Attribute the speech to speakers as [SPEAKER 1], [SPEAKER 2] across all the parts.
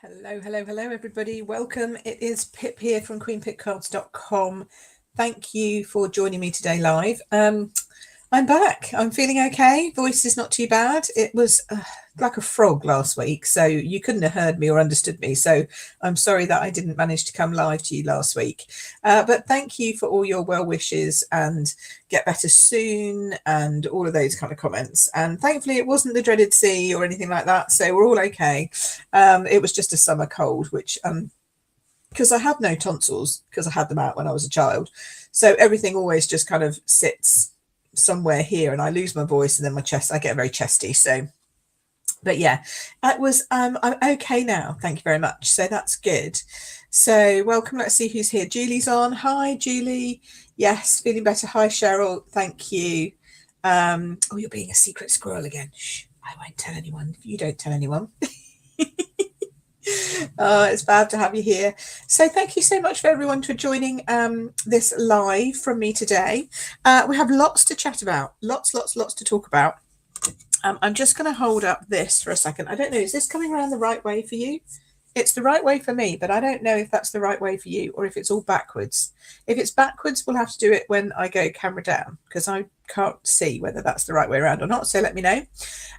[SPEAKER 1] Hello, everybody. Welcome. It is Pip here from queenpipcards.com. Thank you for joining me today live. I'm back. I'm feeling okay. Voice is not too bad. It was like a frog last week, so you couldn't have heard me or understood me. So I'm sorry that I didn't manage to come live to you last week. But thank you for all your well wishes and get better soon and all of those kind of comments. And thankfully it wasn't the dreaded sea or anything like that. So we're all okay. It was just a summer cold, which because I have no tonsils because I had them out when I was a child. So everything always just kind of sits somewhere here and I lose my voice and then my chest, I get very chesty. So, but yeah, it was, I'm okay now. Thank you very much. So that's good. So welcome. Let's see who's here. Julie's on. Hi, Julie. Yes, feeling better. Hi, Cheryl. Thank you. Oh, you're being a secret squirrel again. Shh, I won't tell anyone. You don't tell anyone. Oh, it's bad to have you here. So thank you so much for everyone for joining this live from me today. We have lots to chat about, lots to talk about. I'm just going to hold up this for a second. I don't know, is this coming around the right way for you? It's the right way for me, but I don't know if that's the right way for you or if it's all backwards. If it's backwards, we'll have to do it when I go camera down because I can't see whether that's the right way around or not. So let me know.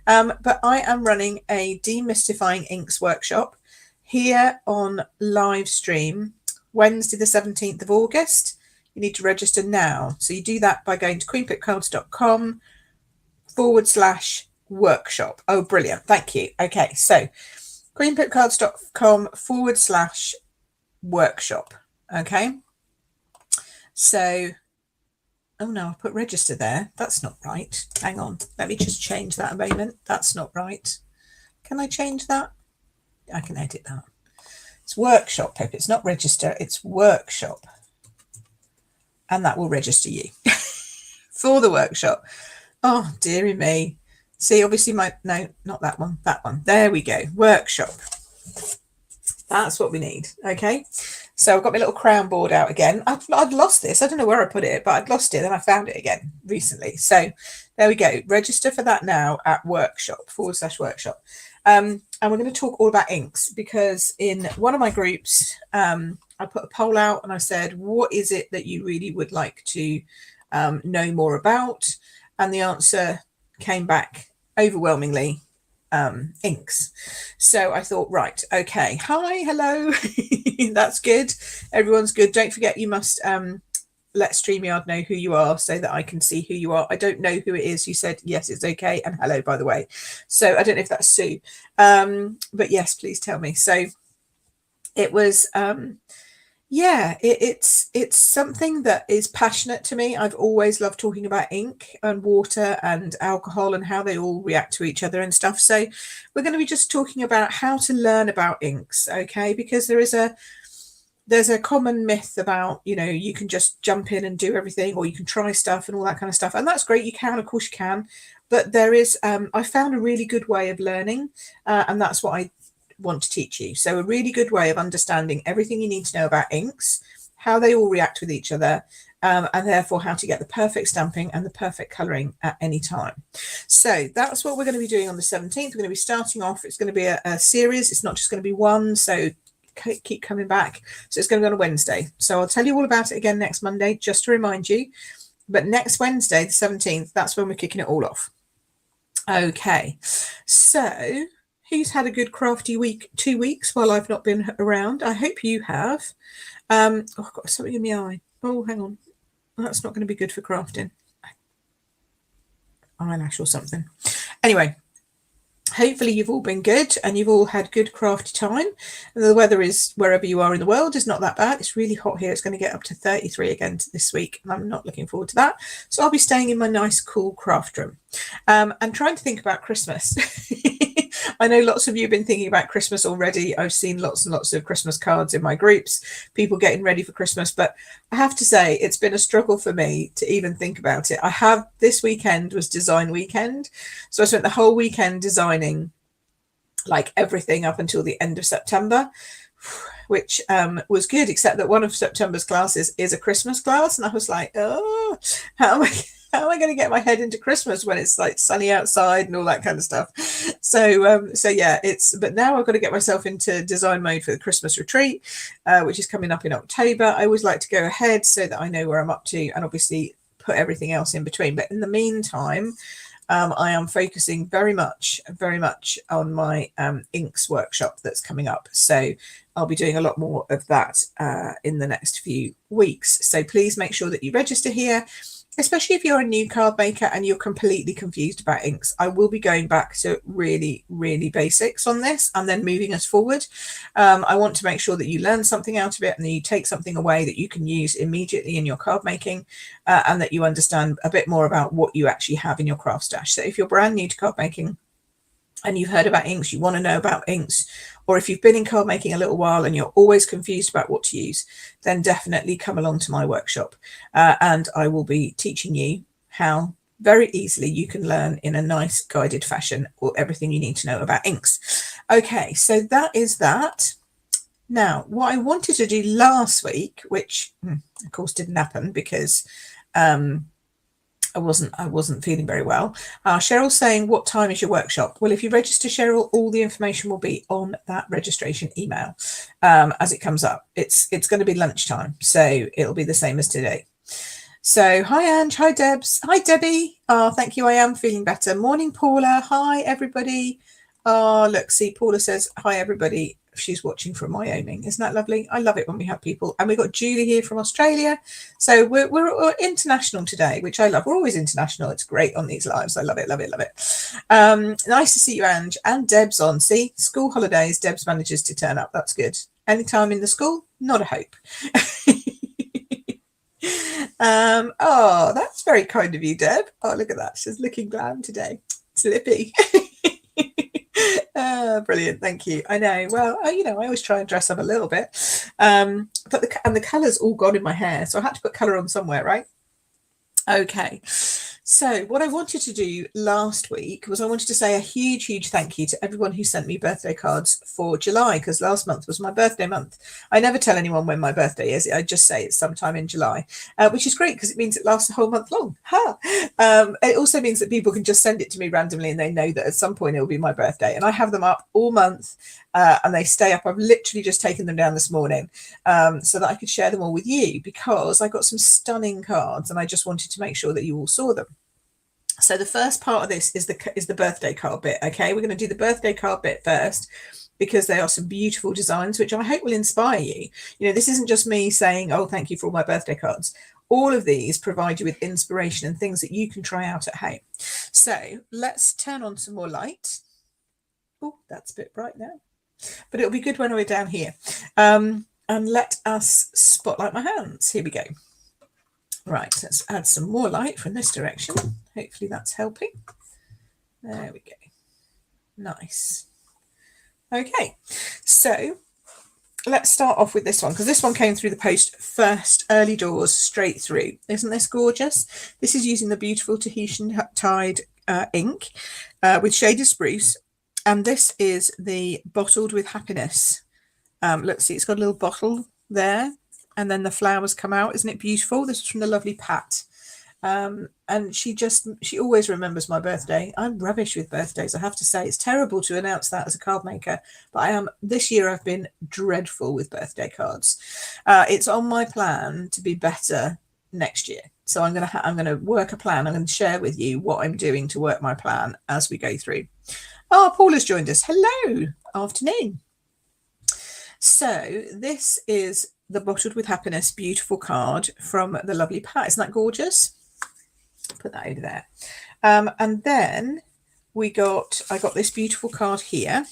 [SPEAKER 1] But I am running a Demystifying Inks workshop here on live stream Wednesday the 17th of August. You need to register now. So you do that by going to queenpipcards.com/workshop. Oh, brilliant. Thank you. Okay, so queenpipcards.com/workshop. Okay. So, oh no, I put register there. That's not right. Hang on. Let me just change that a moment. That's not right. Can I change that? I can edit that. It's workshop, Pip. It's not register. It's workshop. And that will register you for the workshop. Oh, dearie me. See, obviously no, not that one. That one. There we go. Workshop. That's what we need. Okay. So I've got my little crown board out again. I'd lost this. I don't know where I put it, but I'd lost it. Then I found it again recently. So there we go. Register for that now at workshop/workshop. And we're going to talk all about inks because in one of my groups, I put a poll out and I said, what is it that you really would like to know more about? And the answer came back overwhelmingly inks. So I thought, right, okay. Hi, hello. That's good. Everyone's good. Don't forget, you must let StreamYard know who you are so that I can see who you are. I don't know who it is. You said, yes, it's okay. And hello, by the way. So I don't know if that's Sue. But yes, please tell me. So it was, yeah, it's something that is passionate to me. I've always loved talking about ink and water and alcohol and how they all react to each other and stuff. So we're going to be just talking about how to learn about inks, okay? Because there's a common myth about, you know, you can just jump in and do everything or you can try stuff and all that kind of stuff. And that's great. You can, of course you can. But there is, I found a really good way of learning and that's what I want to teach you. So a really good way of understanding everything you need to know about inks, how they all react with each other, and therefore how to get the perfect stamping and the perfect colouring at any time. So that's what we're going to be doing on the 17th. We're going to be starting off. It's going to be a series. It's not just going to be one. So keep coming back. So it's going to be on a Wednesday. So I'll tell you all about it again next Monday, just to remind you. But next Wednesday, the 17th, that's when we're kicking it all off. Okay. So who's had a good crafty week, 2 weeks while I've not been around? I hope you have. Oh, I've got something in my eye. Oh, hang on. That's not going to be good for crafting. Eyelash or something. Anyway, hopefully you've all been good and you've all had good crafty time. And the weather is, wherever you are in the world, is not that bad. It's really hot here. It's going to get up to 33 again this week. And I'm not looking forward to that. So I'll be staying in my nice, cool craft room and trying to think about Christmas. I know lots of you have been thinking about Christmas already. I've seen lots and lots of Christmas cards in my groups, people getting ready for Christmas. But I have to say, it's been a struggle for me to even think about it. This weekend was design weekend. So I spent the whole weekend designing like everything up until the end of September, which was good, except that one of September's classes is a Christmas class. And I was like, oh, how am I how am I going to get my head into Christmas when it's like sunny outside and all that kind of stuff? So yeah, but now I've got to get myself into design mode for the Christmas retreat, which is coming up in October. I always like to go ahead so that I know where I'm up to, and obviously put everything else in between. But in the meantime, I am focusing very much on my inks workshop that's coming up. So I'll be doing a lot more of that in the next few weeks. So please make sure that you register here, especially if you're a new card maker and you're completely confused about inks. I will be going back to really, really basics on this and then moving us forward. I want to make sure that you learn something out of it and that you take something away that you can use immediately in your card making, and that you understand a bit more about what you actually have in your craft stash. So if you're brand new to card making and you've heard about inks, you want to know about inks, or if you've been in card making a little while and you're always confused about what to use, then definitely come along to my workshop, and I will be teaching you how very easily you can learn in a nice guided fashion or everything you need to know about inks. Okay, so that is that. Now, what I wanted to do last week, which of course didn't happen because I wasn't feeling very well. Cheryl's saying, what time is your workshop? Well, if you register, Cheryl, all the information will be on that registration email as it comes up. It's going to be lunchtime, so it'll be the same as today. So hi Ange, hi Debs, hi Debbie. Thank you, I am feeling better. Morning Paula, hi everybody. Look, see, Paula says hi everybody. She's watching from Wyoming. Isn't that lovely? I love it when we have people. And we've got Julie here from Australia. So we're international today, which I love. We're always international. It's great on these lives. I love it, love it, love it. Nice to see you, Ange. And Deb's on. See, school holidays, Deb's manages to turn up. That's good. Anytime in the school, not a hope. Oh, that's very kind of you, Deb. Oh, look at that. She's looking glam today. Slippy. Brilliant, thank you. I know. Well, I always try and dress up a little bit, but the colour's all gone in my hair, so I had to put colour on somewhere, right? Okay. So what I wanted to do last week was I wanted to say a huge thank you to everyone who sent me birthday cards for July, because last month was my birthday month. I never tell anyone when my birthday is. I just say it's sometime in July, which is great because it means it lasts a whole month long. It also means that people can just send it to me randomly and they know that at some point it will be my birthday. And I have them up all month and they stay up. I've literally just taken them down this morning so that I could share them all with you, because I got some stunning cards and I just wanted to make sure that you all saw them. So the first part of this is the birthday card bit. Okay, we're going to do the birthday card bit first, because they are some beautiful designs which I hope will inspire you. This isn't just me saying, oh, thank you for all my birthday cards. All of these provide you with inspiration and things that you can try out at home. So let's turn on some more light. Oh, that's a bit bright now, but it'll be good when we're down here. And let us spotlight my hands. Here we go. Right, let's add some more light from this direction. Hopefully that's helping. There we go. Nice. Okay, so let's start off with this one, because this one came through the post first, early doors, straight through. Isn't this gorgeous? This is using the beautiful Tahitian Tide ink with shaded spruce, and this is the Bottled with Happiness. Let's see, it's got a little bottle there, and then the flowers come out. Isn't it beautiful? This is from the lovely Pat. And she always remembers my birthday. I'm rubbish with birthdays, I have to say. It's terrible to announce that as a card maker, but this year I've been dreadful with birthday cards. It's on my plan to be better next year. So I'm going to work a plan. I'm going to share with you what I'm doing to work my plan as we go through. Oh, Paul has joined us. Hello, afternoon. So this is the Bottled with Happiness beautiful card from the lovely Pat. Isn't that gorgeous? Put that over there. And then I got this beautiful card here.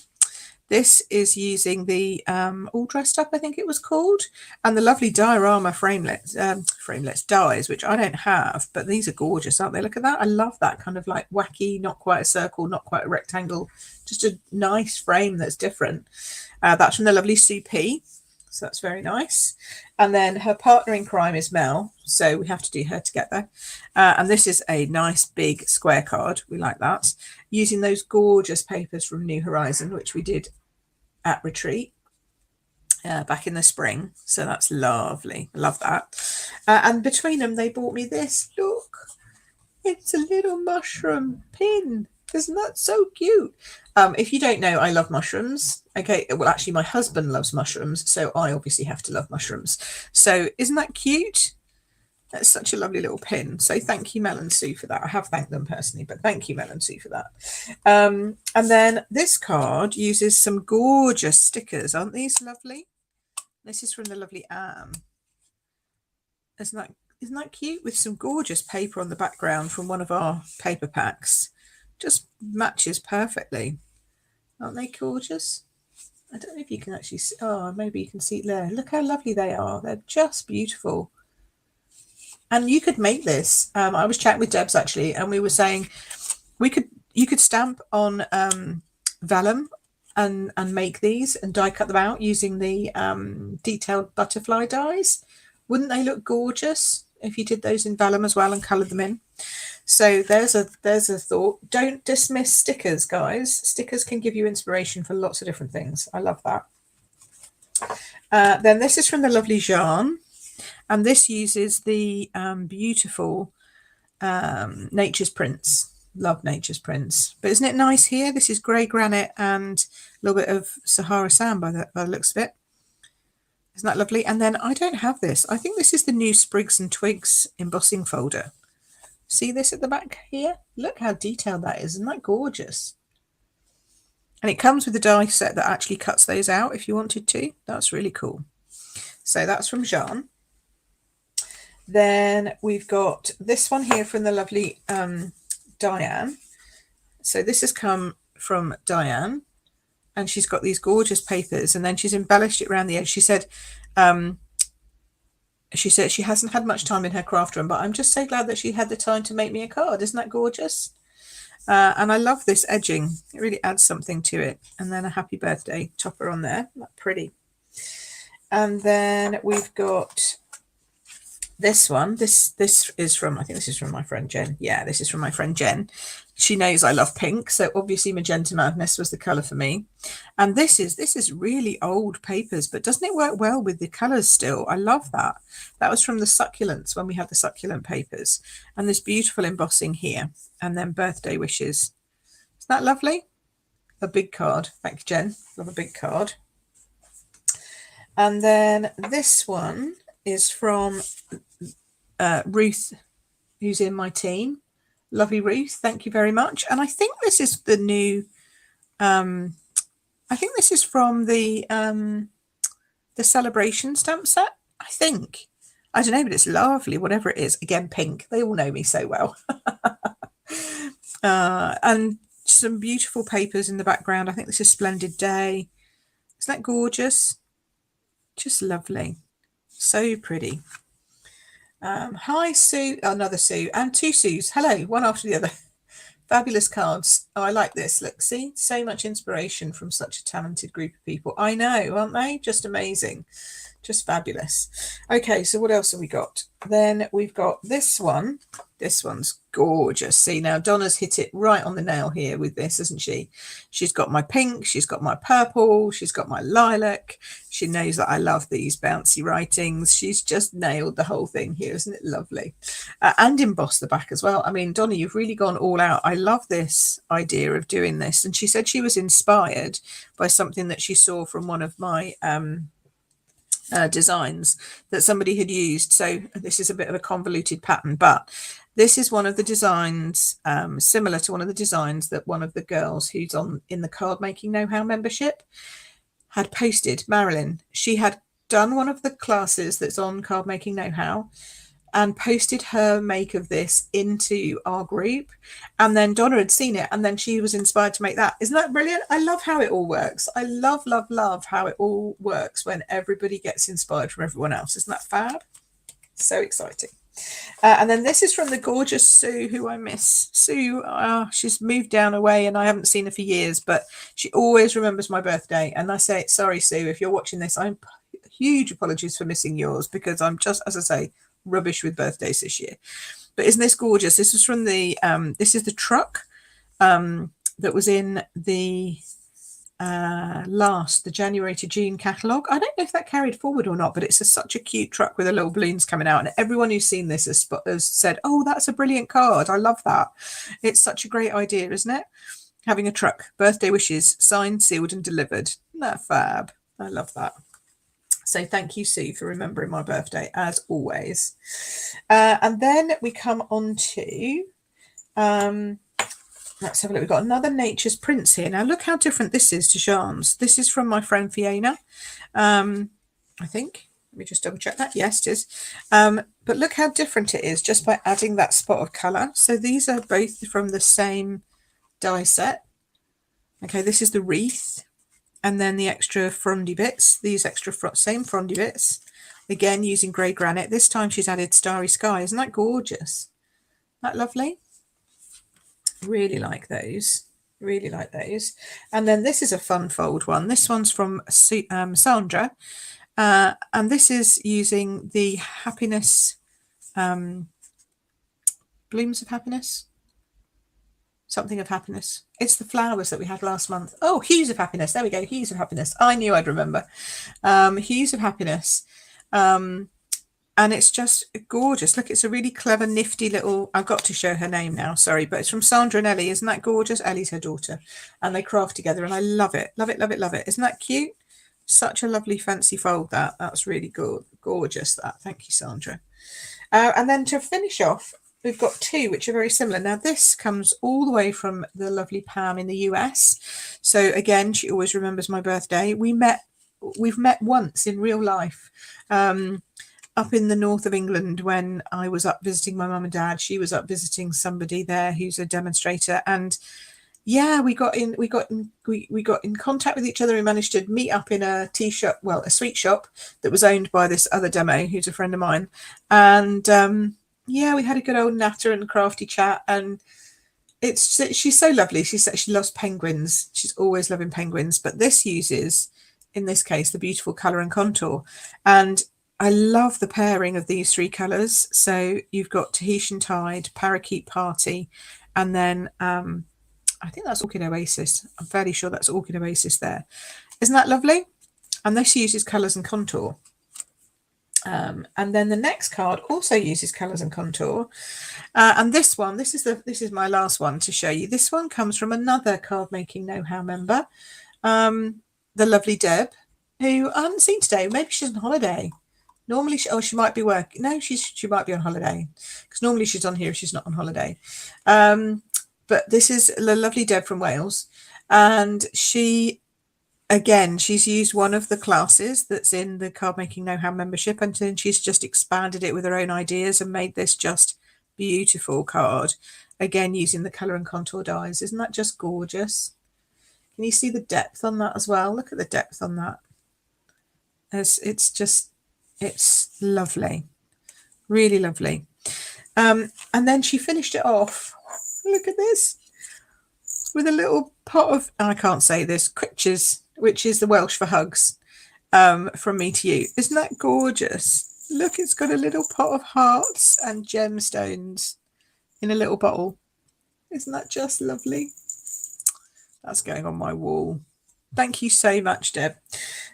[SPEAKER 1] This is using the All Dressed Up, I think it was called, and the lovely diorama framelets dies, which I don't have, but these are gorgeous, aren't they? Look at that. I love that kind of like wacky, not quite a circle, not quite a rectangle, just a nice frame that's different. That's from the lovely Sue P. So that's very nice. And then her partner in crime is Mel, so we have to do her together. And this is a nice big square card. We like that. Using those gorgeous papers from New Horizon, which we did at retreat back in the spring. So that's lovely. Love that. And between them, they bought me this. Look. It's a little mushroom pin. Isn't that so cute? If you don't know, I love mushrooms. Okay, well, actually, my husband loves mushrooms, so I obviously have to love mushrooms. So isn't that cute? That's such a lovely little pin. So thank you, Mel and Sue, for that. I have thanked them personally, but thank you, Mel and Sue, for that. And then this card uses some gorgeous stickers. Aren't these lovely? This is from the lovely Anne. Isn't that cute? With some gorgeous paper on the background from one of our paper packs. Just matches perfectly. Aren't they gorgeous? I don't know if you can actually see. Oh, maybe you can see it there. Look how lovely they are. They're just beautiful. And you could make this. I was chatting with Debs actually, and we were saying you could stamp on vellum and make these and die cut them out using the detailed butterfly dies. Wouldn't they look gorgeous if you did those in vellum as well and coloured them in? So there's a thought. Don't dismiss stickers, guys. Stickers can give you inspiration for lots of different things. I love that. Then this is from the lovely Jean, and this uses the beautiful Nature's Prints. Love Nature's Prints. But isn't it nice here? This is grey granite and a little bit of Sahara sand by the looks of it. Isn't that lovely? And then I don't have this. I think this is the new Sprigs and Twigs embossing folder. See this at the back here? Look how detailed that is. Isn't that gorgeous? And it comes with a die set that actually cuts those out if you wanted to. That's really cool. So that's from Jean. Then we've got this one here from the lovely Diane. So this has come from Diane. And she's got these gorgeous papers, and then she's embellished it around the edge. She said she hasn't had much time in her craft room, but I'm just so glad that she had the time to make me a card. Isn't that gorgeous? And I love this edging. It really adds something to it. And then a happy birthday topper on there. That's pretty. And then we've got this one. This is from, I think this is from my friend Jen. Yeah, this is from my friend Jen. She knows I love pink, so obviously Magenta Madness was the colour for me. And this is really old papers, but doesn't it work well with the colours still? I love that. That was from the succulents when we had the succulent papers. And this beautiful embossing here. And then birthday wishes. Isn't that lovely? A big card. Thank you, Jen. Love a big card. And then this one is from Ruth, who's in my team. Lovely Ruth, thank you very much. And I think this is the new I think this is from the Sale-a-bration stamp set, I think. I don't know, but it's lovely, whatever it is. Again, pink. They all know me so well. And some beautiful papers in the background. I think this is Splendid Day. Isn't that gorgeous? Just lovely. So pretty. Hi, Sue. Another Sue. And two Sues. Hello, one after the other. Fabulous cards. Oh, I like this. Look, see? So much inspiration from such a talented group of people. I know, aren't they? Just amazing. Just fabulous. Okay, so what else have we got? Then we've got this one. This one's gorgeous. See, now Donna's hit it right on the nail here with this, hasn't she? She's got my pink, she's got my purple, she's got my lilac. She knows that I love these bouncy writings. She's just nailed the whole thing here, isn't it lovely? And embossed the back as well. I mean, Donna, you've really gone all out. I love this idea of doing this. And she said she was inspired by something that she saw from one of my designs that somebody had used. So this is a bit of a convoluted pattern, but this is one of the designs similar to one of the designs that one of the girls who's in the card making know-how membership had posted. Marilyn, she had done one of the classes that's on card making know-how and posted her make of this into our group, and then Donna had seen it, and then she was inspired to make that. Isn't that brilliant? I love how it all works. I love how it all works when everybody gets inspired from everyone else. Isn't that fab? So exciting. And then this is from the gorgeous Sue, who I miss. Sue, she's moved down away and I haven't seen her for years, but she always remembers my birthday. And I say, sorry, Sue, if you're watching this, I'm huge apologies for missing yours, because I'm just, as I say, rubbish with birthdays this year. But isn't this gorgeous? This is from the this is the truck that was in the the January to June catalogue. I don't know if that carried forward or not, but it's such a cute truck with the little balloons coming out, and everyone who's seen this has said, oh, that's a brilliant card. I love that. It's such a great idea, isn't it? Having a truck, birthday wishes, signed, sealed and delivered. Isn't that fab? I love that. So thank you, Sue, for remembering my birthday, as always. And then we come on to... let's have a look. We've got another Nature's Prince here. Now, look how different this is to Jean's. This is from my friend Fiona, I think. Let me just double check that. Yes, it is. But look how different it is just by adding that spot of colour. So these are both from the same die set. Okay, this is the wreath. And then the extra frondy bits. These extra same frondy bits. Again, using grey granite. This time she's added Starry Sky. Isn't that gorgeous? Isn't that lovely? Really like those. Really like those. And then this is a fun fold one. This one's from Sandra. And this is using the happiness, blooms of happiness. Something of happiness. It's the flowers that we had last month. Oh, hues of happiness. There we go. Hues of happiness. I knew I'd remember. Hues of happiness. And it's just gorgeous. Look, it's a really clever, nifty little... I've got to show her name now, sorry. But it's from Sandra and Ellie. Isn't that gorgeous? Ellie's her daughter. And they craft together. And I love it. Love it, love it, love it. Isn't that cute? Such a lovely fancy fold, that. That's really good. Gorgeous, that. Thank you, Sandra. And then to finish off, we've got two, which are very similar. Now, this comes all the way from the lovely Pam in the US. So, again, she always remembers my birthday. We've met once in real life. Up in the north of England when I was up visiting my mum and dad. She was up visiting somebody there who's a demonstrator, and yeah, we got in contact with each other. We managed to meet up in a tea shop, well, a sweet shop that was owned by this other demo who's a friend of mine, and yeah, we had a good old natter and crafty chat, and she's so lovely. She said she loves penguins. She's always loving penguins, but this uses, in this case, the beautiful colour and contour, and I love the pairing of these three colours. So you've got Tahitian Tide, Parakeet Party, and then I think that's Orchid Oasis. I'm fairly sure that's Orchid Oasis there. Isn't that lovely? And this uses colours and contour. And then the next card also uses colours and contour. And this one, this is my last one to show you. This one comes from another Card Making Know-How member, the lovely Deb, who I haven't seen today. Maybe she's on holiday. Normally, she might be working. No, she might be on holiday, because normally she's on here if she's not on holiday. But this is the lovely Deb from Wales, and she's used one of the classes that's in the Card Making Know-How membership, and then she's just expanded it with her own ideas and made this just beautiful card. Again, using the colour and contour dies. Isn't that just gorgeous? Can you see the depth on that as well? Look at the depth on that. It's lovely, really lovely. And then she finished it off, look at this, with a little pot of, I can't say this, Critches, which is the Welsh for hugs, from me to you. Isn't that gorgeous? Look, it's got a little pot of hearts and gemstones in a little bottle. Isn't that just lovely? That's going on my wall. Thank you so much, Deb.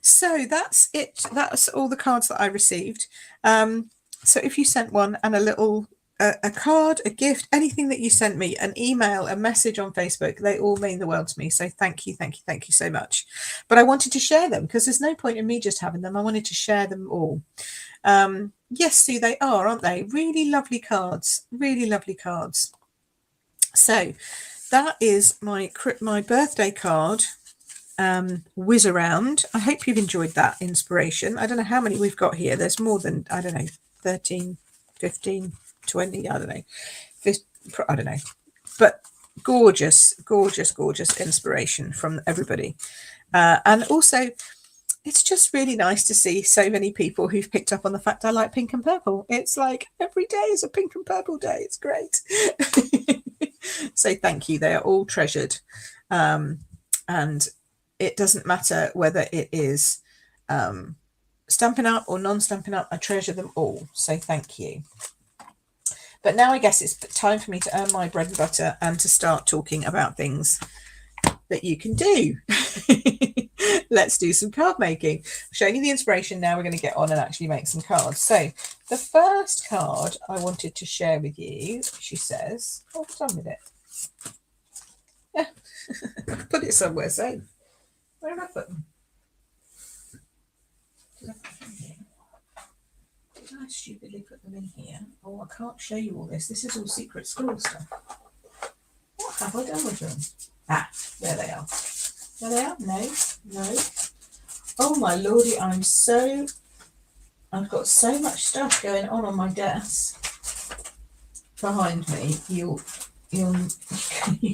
[SPEAKER 1] So that's it. That's all the cards that I received. So if you sent one and a card, a gift, anything that you sent me, an email, a message on Facebook, they all mean the world to me. So thank you, thank you, thank you so much. But I wanted to share them because there's no point in me just having them. I wanted to share them all. Yes, Sue, they are, aren't they? Really lovely cards. Really lovely cards. So that is my birthday card. Whiz around. I hope you've enjoyed that inspiration. I don't know how many we've got here. There's more than, I don't know, 13, 15, 20, I don't know. I don't know. But gorgeous, gorgeous, gorgeous inspiration from everybody. And also, it's just really nice to see so many people who've picked up on the fact I like pink and purple. It's like every day is a pink and purple day. It's great. So thank you. They are all treasured. And it doesn't matter whether it is Stampin' Up or non-Stampin' Up. I treasure them all. So thank you. But now I guess it's time for me to earn my bread and butter and to start talking about things that you can do. Let's do some card making. I'm showing you the inspiration now. We're going to get on and actually make some cards. So the first card I wanted to share with you, she says, oh, what's done with it? Yeah, put it somewhere safe. Where have I put them? Did I stupidly put them in here? Oh, I can't show you all this. This is all secret school stuff. What have I done with them? Ah, there they are. There they are. No, no. Oh my lordy, I've got so much stuff going on my desk behind me. You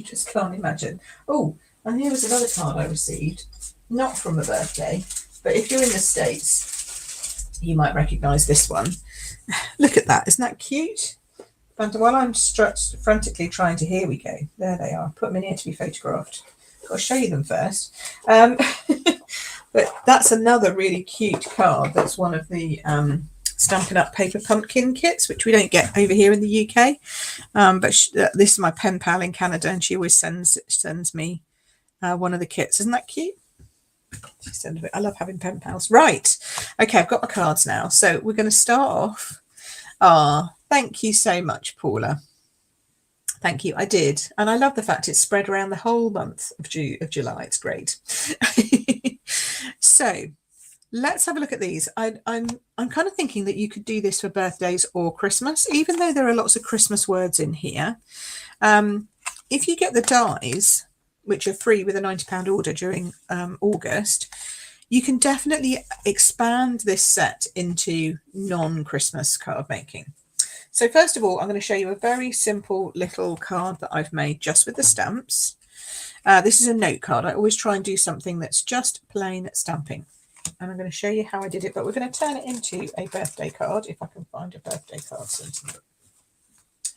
[SPEAKER 1] just can't imagine. Oh, and here was another card I received, not from a birthday, but if you're in the States, you might recognise this one. Look at that, isn't that cute? And while I'm frantically trying to, here we go. There they are. Put them in here to be photographed. Got to show you them first. But that's another really cute card. That's one of the Stampin' Up paper pumpkin kits, which we don't get over here in the UK. But this is my pen pal in Canada, and she always sends me one of the kits. Isn't that cute? I love having pen pals. Right. Okay, I've got my cards now. So we're going to start off. Thank you so much, Paula. Thank you. I did. And I love the fact it's spread around the whole month of July. It's great. So let's have a look at these. I'm kind of thinking that you could do this for birthdays or Christmas, even though there are lots of Christmas words in here. If you get the dies, which are free with a £90 order during August, you can definitely expand this set into non-Christmas card making. So first of all, I'm going to show you a very simple little card that I've made just with the stamps. This is a note card. I always try and do something that's just plain stamping. And I'm going to show you how I did it, but we're going to turn it into a birthday card, if I can find a birthday card.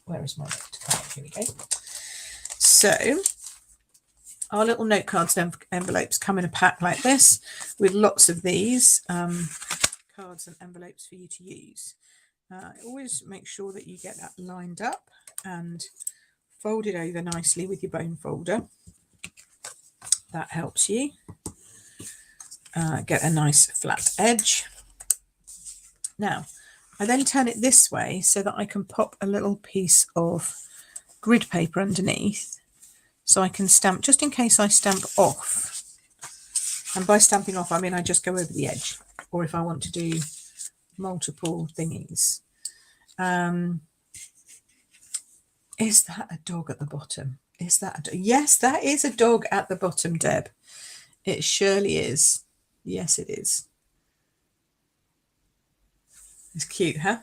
[SPEAKER 1] Where is my note card? Here we go. So our little note cards and envelopes come in a pack like this with lots of these cards and envelopes for you to use. Always make sure that you get that lined up and fold it over nicely with your bone folder. That helps you get a nice flat edge. Now, I then turn it this way so that I can pop a little piece of grid paper underneath, so I can stamp, just in case I stamp off. And by stamping off, I mean I just go over the edge, or if I want to do multiple thingies. Is that a dog at the bottom? Is that yes, that is a dog at the bottom, Deb. It surely is. Yes, it is. It's cute, huh?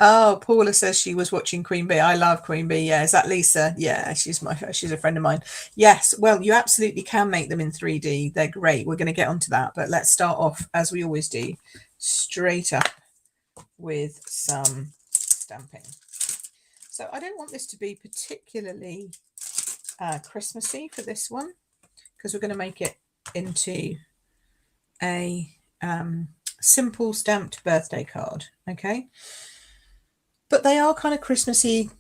[SPEAKER 1] Oh, Paula says she was watching Queen Bee. I love Queen Bee. Yeah, is that Lisa? Yeah, she's a friend of mine. Yes, well, you absolutely can make them in 3D. They're great. We're going to get onto that, but let's start off, as we always do, straight up with some stamping. So I don't want this to be particularly Christmassy for this one, because we're going to make it into a simple stamped birthday card. Okay. But they are kind of Christmassy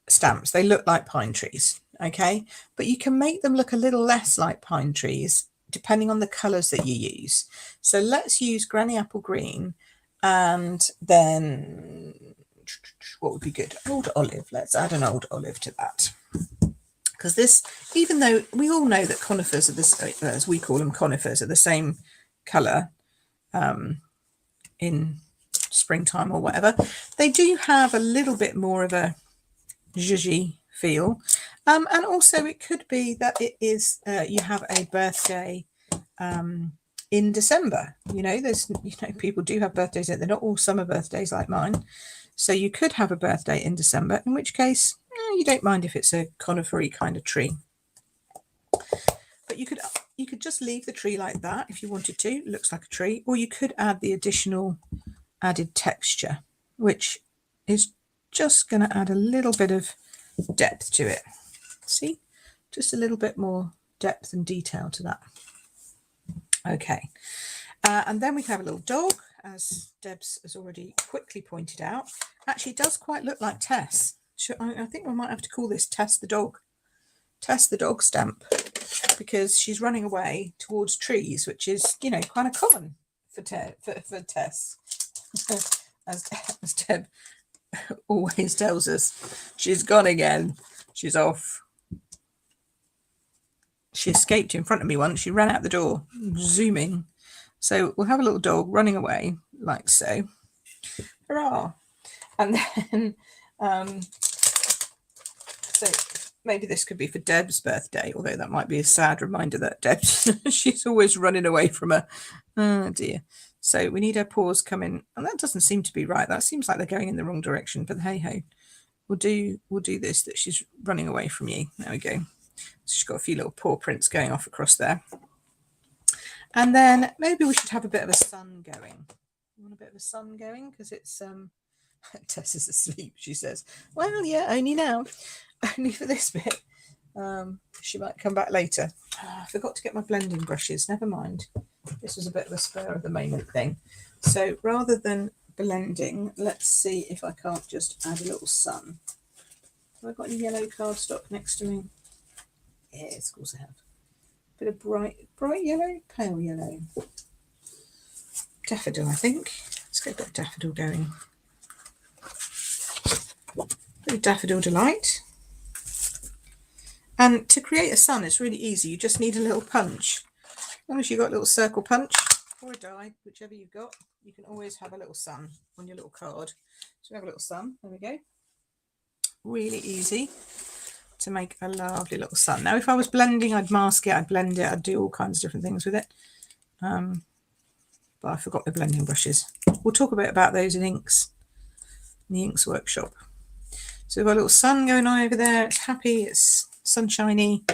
[SPEAKER 1] stamps. They look like pine trees, okay? But you can make them look a little less like pine trees depending on the colours that you use. So let's use Granny Apple Green, and then what would be good? Old Olive. Let's add an Old Olive to that. Because this, even though we all know that conifers are this, as we call them, conifers are the same colour in springtime or whatever, they do have a little bit more of a zhuzhy feel, and also it could be that it is you have a birthday in December. There's people do have birthdays, they're not all summer birthdays like mine, so you could have a birthday in December, in which case you don't mind if it's a conifery kind of tree. But you could just leave the tree like that if you wanted to. It looks like a tree, or you could add the additional added texture, which is just going to add a little bit of depth to it. See, just a little bit more depth and detail to that. Okay, and then we have a little dog, as Debs has already quickly pointed out. Actually, it does quite look like Tess. I think we might have to call this Test the Dog. Test the Dog stamp, because she's running away towards trees, which is, you know, kind of common for Tess. as Deb always tells us, she's gone again. She's off. She escaped in front of me once. She ran out the door, zooming. So we'll have a little dog running away, like so. Hurrah! And then, so maybe this could be for Deb's birthday, although that might be a sad reminder that Deb, she's always running away from her. Oh dear. So we need her paws coming, and that doesn't seem to be right. That seems like they're going in the wrong direction, but hey ho. We'll do this, that she's running away from you. There we go. So she's got a few little paw prints going off across there. And then maybe we should have a bit of a sun going. You want a bit of a sun going? Because it's Tess is asleep, she says. Well, yeah, only now. Only for this bit. She might come back later. I forgot to get my blending brushes. Never mind. This was a bit of a spur of the moment thing. So rather than blending, let's see if I can't just add a little sun. Have I got any yellow cardstock next to me? Yes, of course I have. Bit of bright yellow, pale yellow. Daffodil, I think. Let's get a bit of daffodil going. Bit of daffodil delight. And to create a sun, it's really easy. You just need a little punch. As long as you've got a little circle punch or a die, whichever you've got, you can always have a little sun on your little card. So we have a little sun. There we go. Really easy to make a lovely little sun. Now, if I was blending, I'd mask it, I'd blend it, I'd do all kinds of different things with it. But I forgot the blending brushes. We'll talk a bit about those in inks, in the inks workshop. So we've got a little sun going on over there. It's happy, it's sunshiny.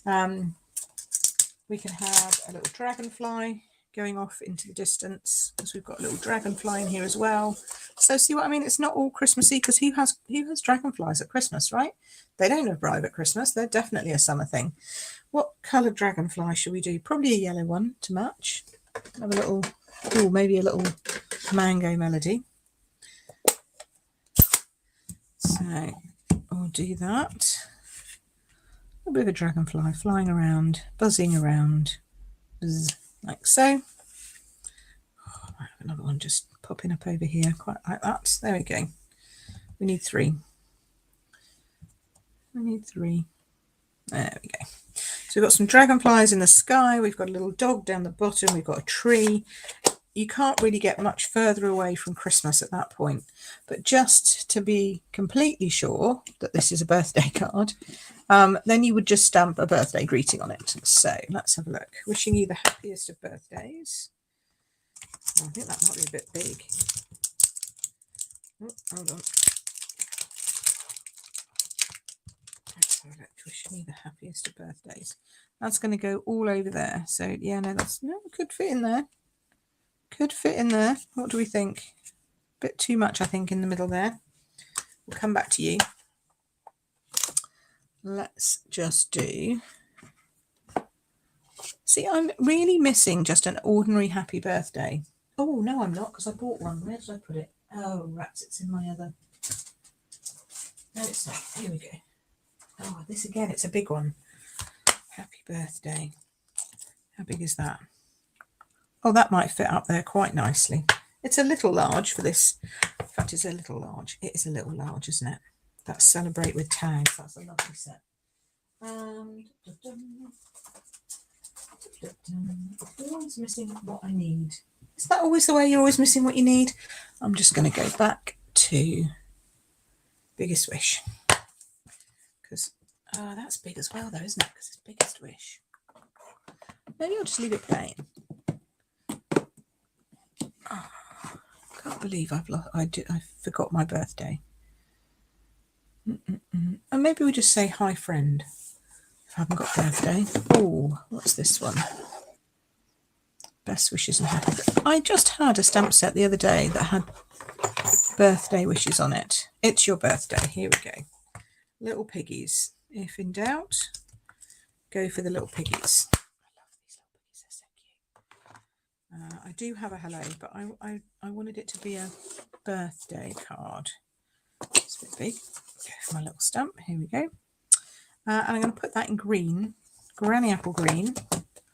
[SPEAKER 1] We can have a little dragonfly going off into the distance, because we've got a little dragonfly in here as well. So see what I mean? It's not all Christmassy, because who has dragonflies at Christmas, right? They don't arrive at Christmas. They're definitely a summer thing. What colour dragonfly should we do? Probably a yellow one to match. Have a little, oh, maybe a little mango melody. So we'll do that. A bit of a dragonfly flying around, buzzing around, buzz, like so. Oh, I have another one just popping up over here, quite like that. There we go. We need 3. We need 3. There we go. So we've got some dragonflies in the sky. We've got a little dog down the bottom. We've got a tree. You can't really get much further away from Christmas at that point. But just to be completely sure that this is a birthday card, then you would just stamp a birthday greeting on it. So let's have a look. Wishing you the happiest of birthdays. Oh, I think that might be a bit big. Oh, hold on. Let's have a look. Wishing you the happiest of birthdays. That's going to go all over there. So yeah, no, could fit in there. Could fit in there. What do we think? A bit too much, I think, in the middle there. We'll come back to you. Let's just do... See, I'm really missing just an ordinary happy birthday. Oh, no, I'm not, because I bought one. Where did I put it? Oh, rats, it's in my other... No, it's not. Here we go. Oh, this again, it's a big one. Happy birthday. How big is that? Oh, that might fit up there quite nicely. It's a little large for this. In fact, it's a little large. It is a little large, isn't it? That's Celebrate with Tags. That's a lovely set. Always missing what I need. Is that always the way? You're always missing what you need? I'm just going to go back to Biggest Wish. Because that's big as well, though, isn't it? Because it's Biggest Wish. Maybe I'll just leave it plain. Oh, can't believe I forgot my birthday. And maybe we just say hi friend if I haven't got birthday. Oh, what's this one? Best wishes and happy. I just had a stamp set the other day that had birthday wishes on it. It's your birthday. Here we go. Little piggies. If in doubt, go for the little piggies. I do have a hello, but I wanted it to be a birthday card. It's a bit big. my little stamp. Here we go. And I'm going to put that in green, granny apple green,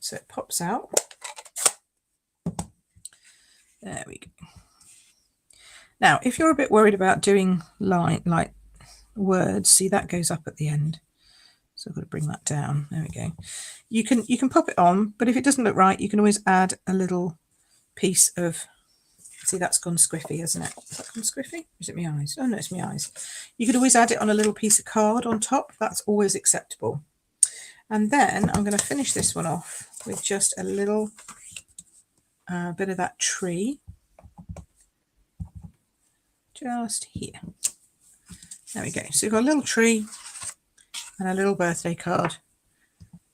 [SPEAKER 1] so it pops out. There we go. Now, if you're a bit worried about doing like words, see that goes up at the end. So I've got to bring that down. There we go. You can pop it on, but if it doesn't look right, you can always add a little piece of. See, that's gone squiffy, hasn't it? Has that gone squiffy? Or is it my eyes? Oh no, it's my eyes. You could always add it on a little piece of card on top. That's always acceptable. And then I'm going to finish this one off with just a little bit of that tree. Just here. There we go. So we've got a little tree and a little birthday card.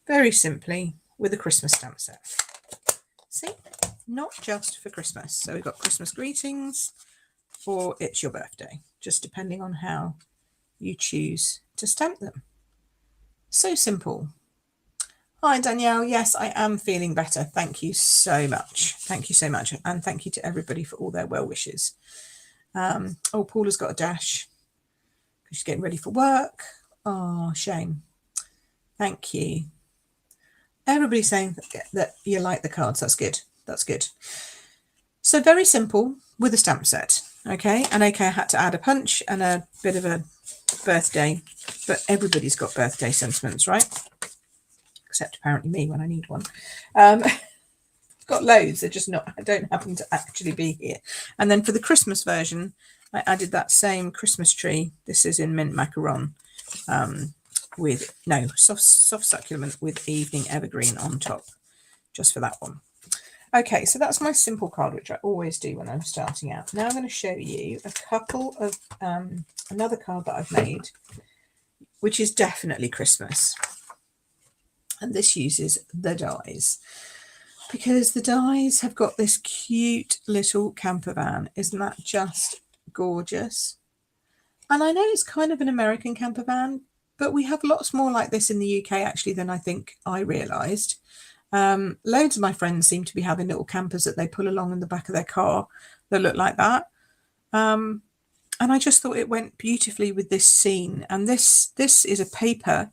[SPEAKER 1] Very simply with a Christmas stamp set. See? Not just for Christmas. So we've got Christmas greetings or it's your birthday, just depending on how you choose to stamp them. So simple. Hi Danielle, yes, I am feeling better. Thank you so much. Thank you so much. And thank you to everybody for all their well wishes. Oh, Paula's got a dash because she's getting ready for work. Oh, shame. Thank you. Everybody's saying that you like the cards. That's good. That's good. So very simple with a stamp set. Okay. And okay, I had to add a punch and a bit of a birthday, but everybody's got birthday sentiments, right? Except apparently me when I need one. Got loads. They're just not, I don't happen to actually be here. And then for the Christmas version, I added that same Christmas tree. This is in mint macaron with soft succulent with evening evergreen on top, just for that one. Okay, so that's my simple card, which I always do when I'm starting out. Now I'm going to show you a couple of another card that I've made, which is definitely Christmas. And this uses the dies, because the dies have got this cute little camper van. Isn't that just gorgeous? And I know it's kind of an American camper van, but we have lots more like this in the UK actually than I think I realised. Loads of my friends seem to be having little campers that they pull along in the back of their car that look like that. And I just thought it went beautifully with this scene. And this is a paper.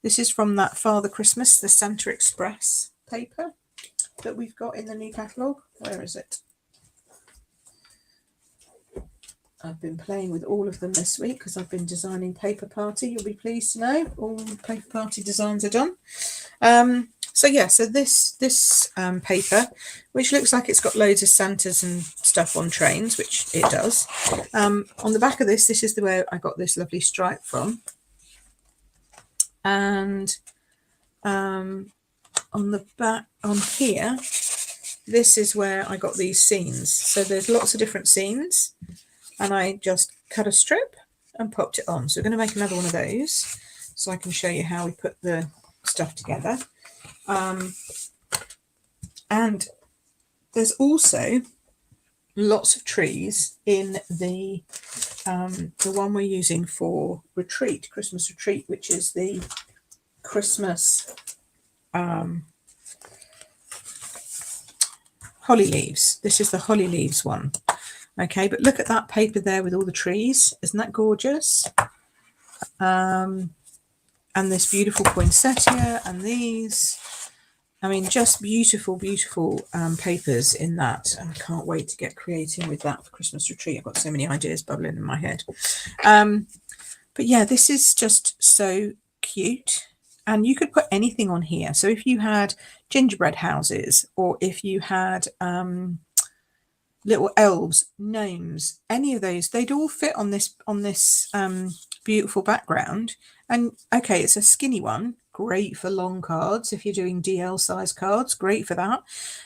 [SPEAKER 1] This is from that Father Christmas, the Santa Express paper that we've got in the new catalogue. Where is it? I've been playing with all of them this week because I've been designing Paper Party. You'll be pleased to know all the Paper Party designs are done. So yeah, so this paper, which looks like it's got loads of Santas and stuff on trains, which it does. On the back of this is where I got this lovely stripe from. And on the back, on here, this is where I got these scenes. So there's lots of different scenes. And I just cut a strip and popped it on. So we're going to make another one of those so I can show you how we put the stuff together. And there's also lots of trees in the one we're using for retreat, Christmas retreat, which is the Christmas holly leaves. This is the holly leaves one. Okay, but look at that paper there with all the trees. Isn't that gorgeous? And this beautiful poinsettia and these. I mean, just beautiful, beautiful papers in that. And I can't wait to get creating with that for Christmas retreat. I've got so many ideas bubbling in my head. But yeah, this is just so cute. And you could put anything on here. So if you had gingerbread houses, or if you had little elves, gnomes, any of those, they'd all fit on this beautiful background. And okay, it's a skinny one, great for long cards. If you're doing DL size cards, great for that.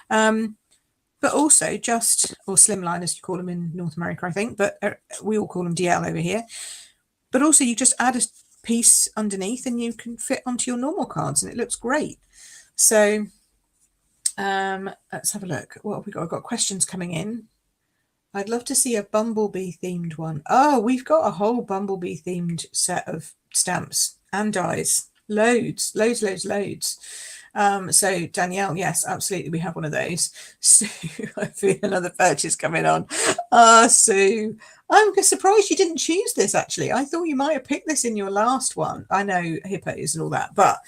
[SPEAKER 1] But also just, or slimline as you call them in North America, I think, but we all call them DL over here. But also you just add a piece underneath and you can fit onto your normal cards and it looks great. So let's have a look. What have we got? I've got questions coming in. I'd love to see a bumblebee themed one. Oh, we've got a whole bumblebee themed set of stamps and dies. Loads. So Danielle, yes, absolutely, we have one of those. Sue, I feel another purchase coming on. Sue, I'm surprised you didn't choose this. Actually, I thought you might have picked this in your last one. I know hippos and all that, but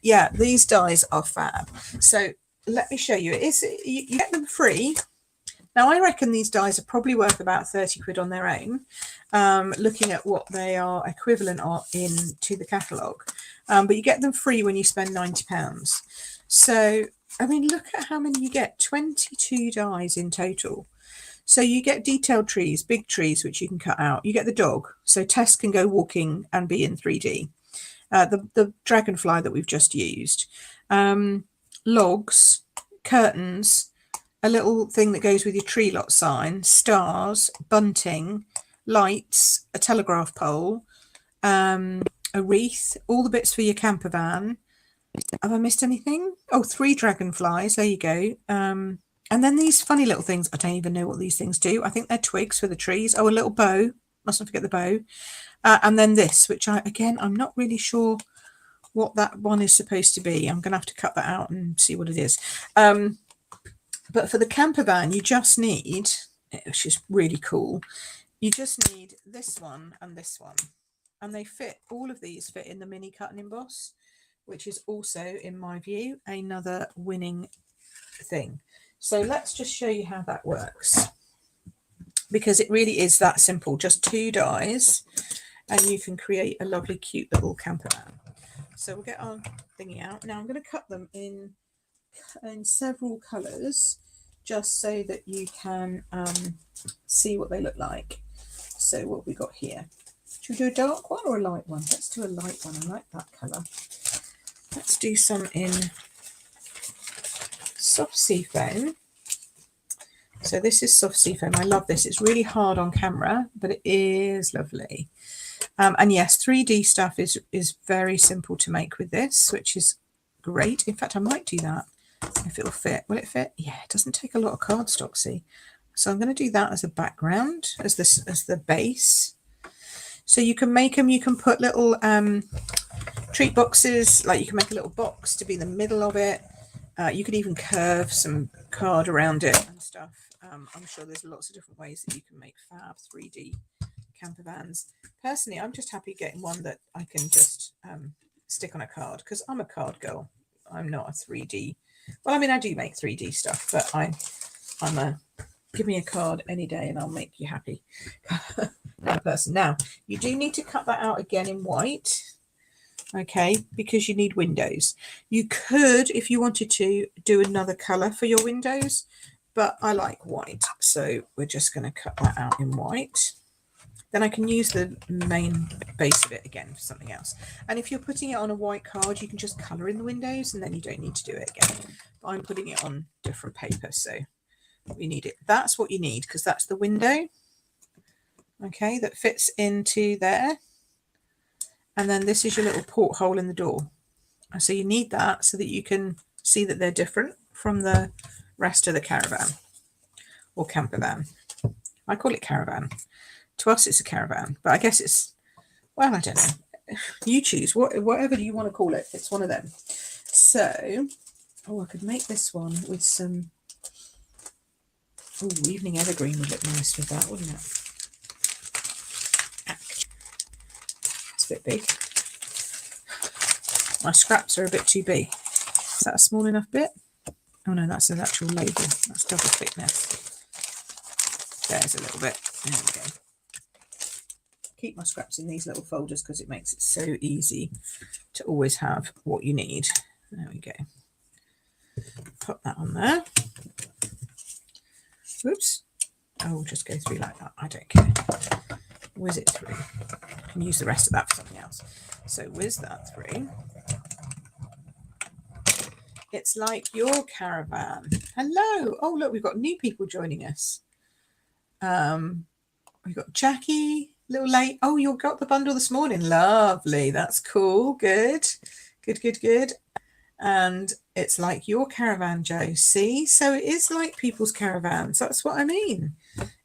[SPEAKER 1] yeah, these dies are fab. So let me show you. You get them free. Now, I reckon these dies are probably worth about 30 quid on their own, looking at what they are equivalent of to the catalogue. But you get them free when you spend £90. So, I mean, look at how many you get. 22 dies in total. So you get detailed trees, big trees, which you can cut out. You get the dog. So Tess can go walking and be in 3D. The dragonfly that we've just used. Logs, curtains, a little thing that goes with your tree lot sign, stars, bunting, lights, a telegraph pole, a wreath, all the bits for your camper van. Have I missed anything? Oh, 3 dragonflies. There you go. And then these funny little things. I don't even know what these things do. I think they're twigs for the trees. Oh, a little bow. Mustn't forget the bow. And then this, which I'm not really sure what that one is supposed to be. I'm going to have to cut that out and see what it is. But for the camper van, you just need, which is really cool, you just need this one and this one. And they fit, all of these fit in the mini cut and emboss, which is also, in my view, another winning thing. So let's just show you how that works. Because it really is that simple. Just 2 dies and you can create a lovely, cute little camper van. So we'll get our thingy out. Now I'm going to cut them in several colours just so that you can see what they look like. So what have we got here? Should we do a dark one or a light one? Let's do a light one. I like that colour. Let's do some in soft sea foam. So this is soft sea foam. I love this. It's really hard on camera, but it is lovely. And yes, 3D stuff is very simple to make with this, which is great. In fact, I might do that if it'll fit. Will it fit? Yeah, it doesn't take a lot of cardstock, see. So I'm going to do that as a background, as the base. So you can make them, you can put little treat boxes, like you can make a little box to be the middle of it. You could even curve some card around it and stuff. I'm sure there's lots of different ways that you can make fab 3D camper vans. Personally, I'm just happy getting one that I can just stick on a card, because I'm a card girl. I'm not a 3D. Well, I mean, I do make 3D stuff, but I'm a give me a card any day and I'll make you happy kind of person. Now, you do need to cut that out again in white, okay, because you need windows. You could, if you wanted to, do another colour for your windows, but I like white, so we're just going to cut that out in white. Then I can use the main base of it again for something else. And if you're putting it on a white card, you can just colour in the windows and then you don't need to do it again. But I'm putting it on different paper, so we need it. That's what you need, because that's the window, okay, that fits into there. And then this is your little porthole in the door. And so you need that so that you can see that they're different from the rest of the caravan or camper van. I call it caravan. To us, it's a caravan, but I guess it's, well, I don't know. You choose whatever you want to call it. It's one of them. So, oh, I could make this one with some, oh, evening evergreen would look nice with that, wouldn't it? It's a bit big. My scraps are a bit too big. Is that a small enough bit? Oh no, that's an actual label. That's double thickness. There's a little bit. There we go. Keep my scraps in these little folders because it makes it so easy to always have what you need. There we go. Put that on there. Oops. Oh, just go through like that. I don't care. Whiz it through. I can use the rest of that for something else. So whiz that through. It's like your caravan. Hello. Oh, look, we've got new people joining us. We've got Jackie. A little late. Oh, you got the bundle this morning. Lovely. That's cool. Good. Good, good, good. And it's like your caravan, Joe. See? So it is like people's caravans. That's what I mean.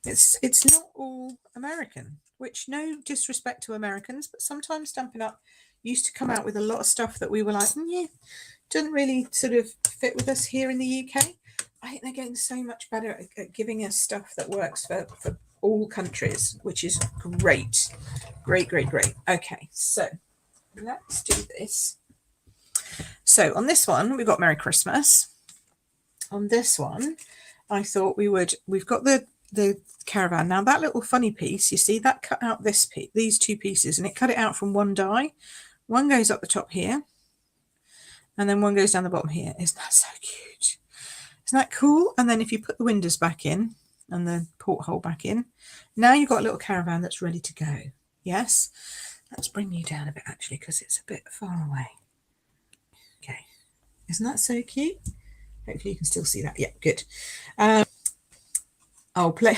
[SPEAKER 1] It's not all American, which no disrespect to Americans, but sometimes Stampin' Up used to come out with a lot of stuff that we were like, yeah, doesn't really sort of fit with us here in the UK. I think they're getting so much better at giving us stuff that works for all countries, which is great. Great. Okay, so let's do this. So on this one, we've got Merry Christmas. On this one, I thought we've got the caravan. Now that little funny piece, you see that cut out this piece, these two pieces, and it cut it out from one die. One goes up the top here, and then one goes down the bottom here. Isn't that so cute? Isn't that cool? And then if you put the windows back in and the porthole back in, now you've got a little caravan that's ready to go. Yes? Let's bring you down a bit actually, because it's a bit far away. Okay. Isn't that so cute? Hopefully you can still see that. Yeah, good. I'll play.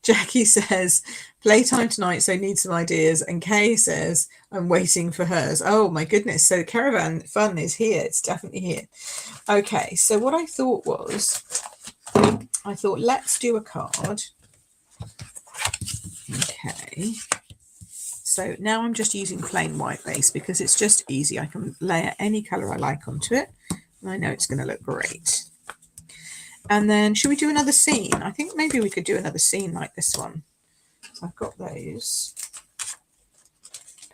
[SPEAKER 1] Jackie says, playtime tonight, so need some ideas. And Kay says, I'm waiting for hers. Oh my goodness. So caravan fun is here. It's definitely here. Okay. So what I thought was, let's do a card. Okay. So now I'm just using plain white base because it's just easy. I can layer any color I like onto it. And I know it's going to look great. And then should we do another scene? I think maybe we could do another scene like this one. So I've got those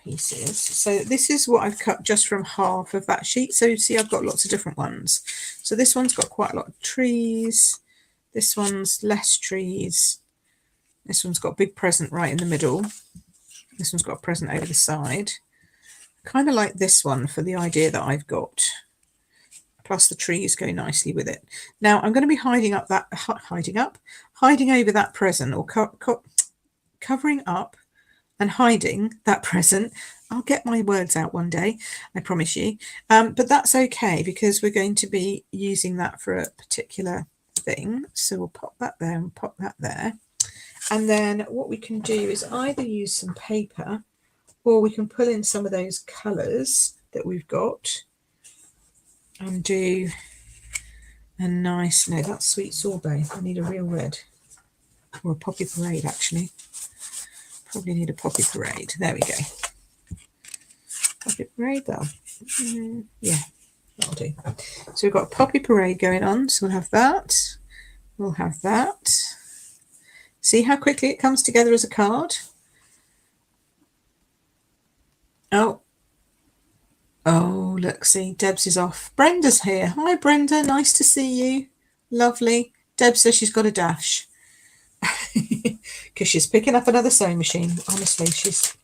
[SPEAKER 1] pieces. So this is what I've cut just from half of that sheet. So you see I've got lots of different ones. So this one's got quite a lot of trees. This one's less trees. This one's got a big present right in the middle. This one's got a present over the side. Kind of like this one for the idea that I've got. Plus the trees go nicely with it. Now I'm going to be hiding over that present, or covering up and hiding that present. I'll get my words out one day, I promise you. But that's okay because we're going to be using that for a particular thing. So we'll pop that there and pop that there. And then what we can do is either use some paper or we can pull in some of those colours that we've got and do a nice, no, that's sweet sorbet. I need a real red, or a poppy parade actually. Probably need a poppy parade. There we go. Poppy parade though. Yeah, that'll do. So we've got a poppy parade going on. So we'll have that. We'll have that. See how quickly it comes together as a card? Oh, look, see, Debs is off. Brenda's here. Hi, Brenda. Nice to see you. Lovely. Deb says she's got a dash because she's picking up another sewing machine. Honestly, she's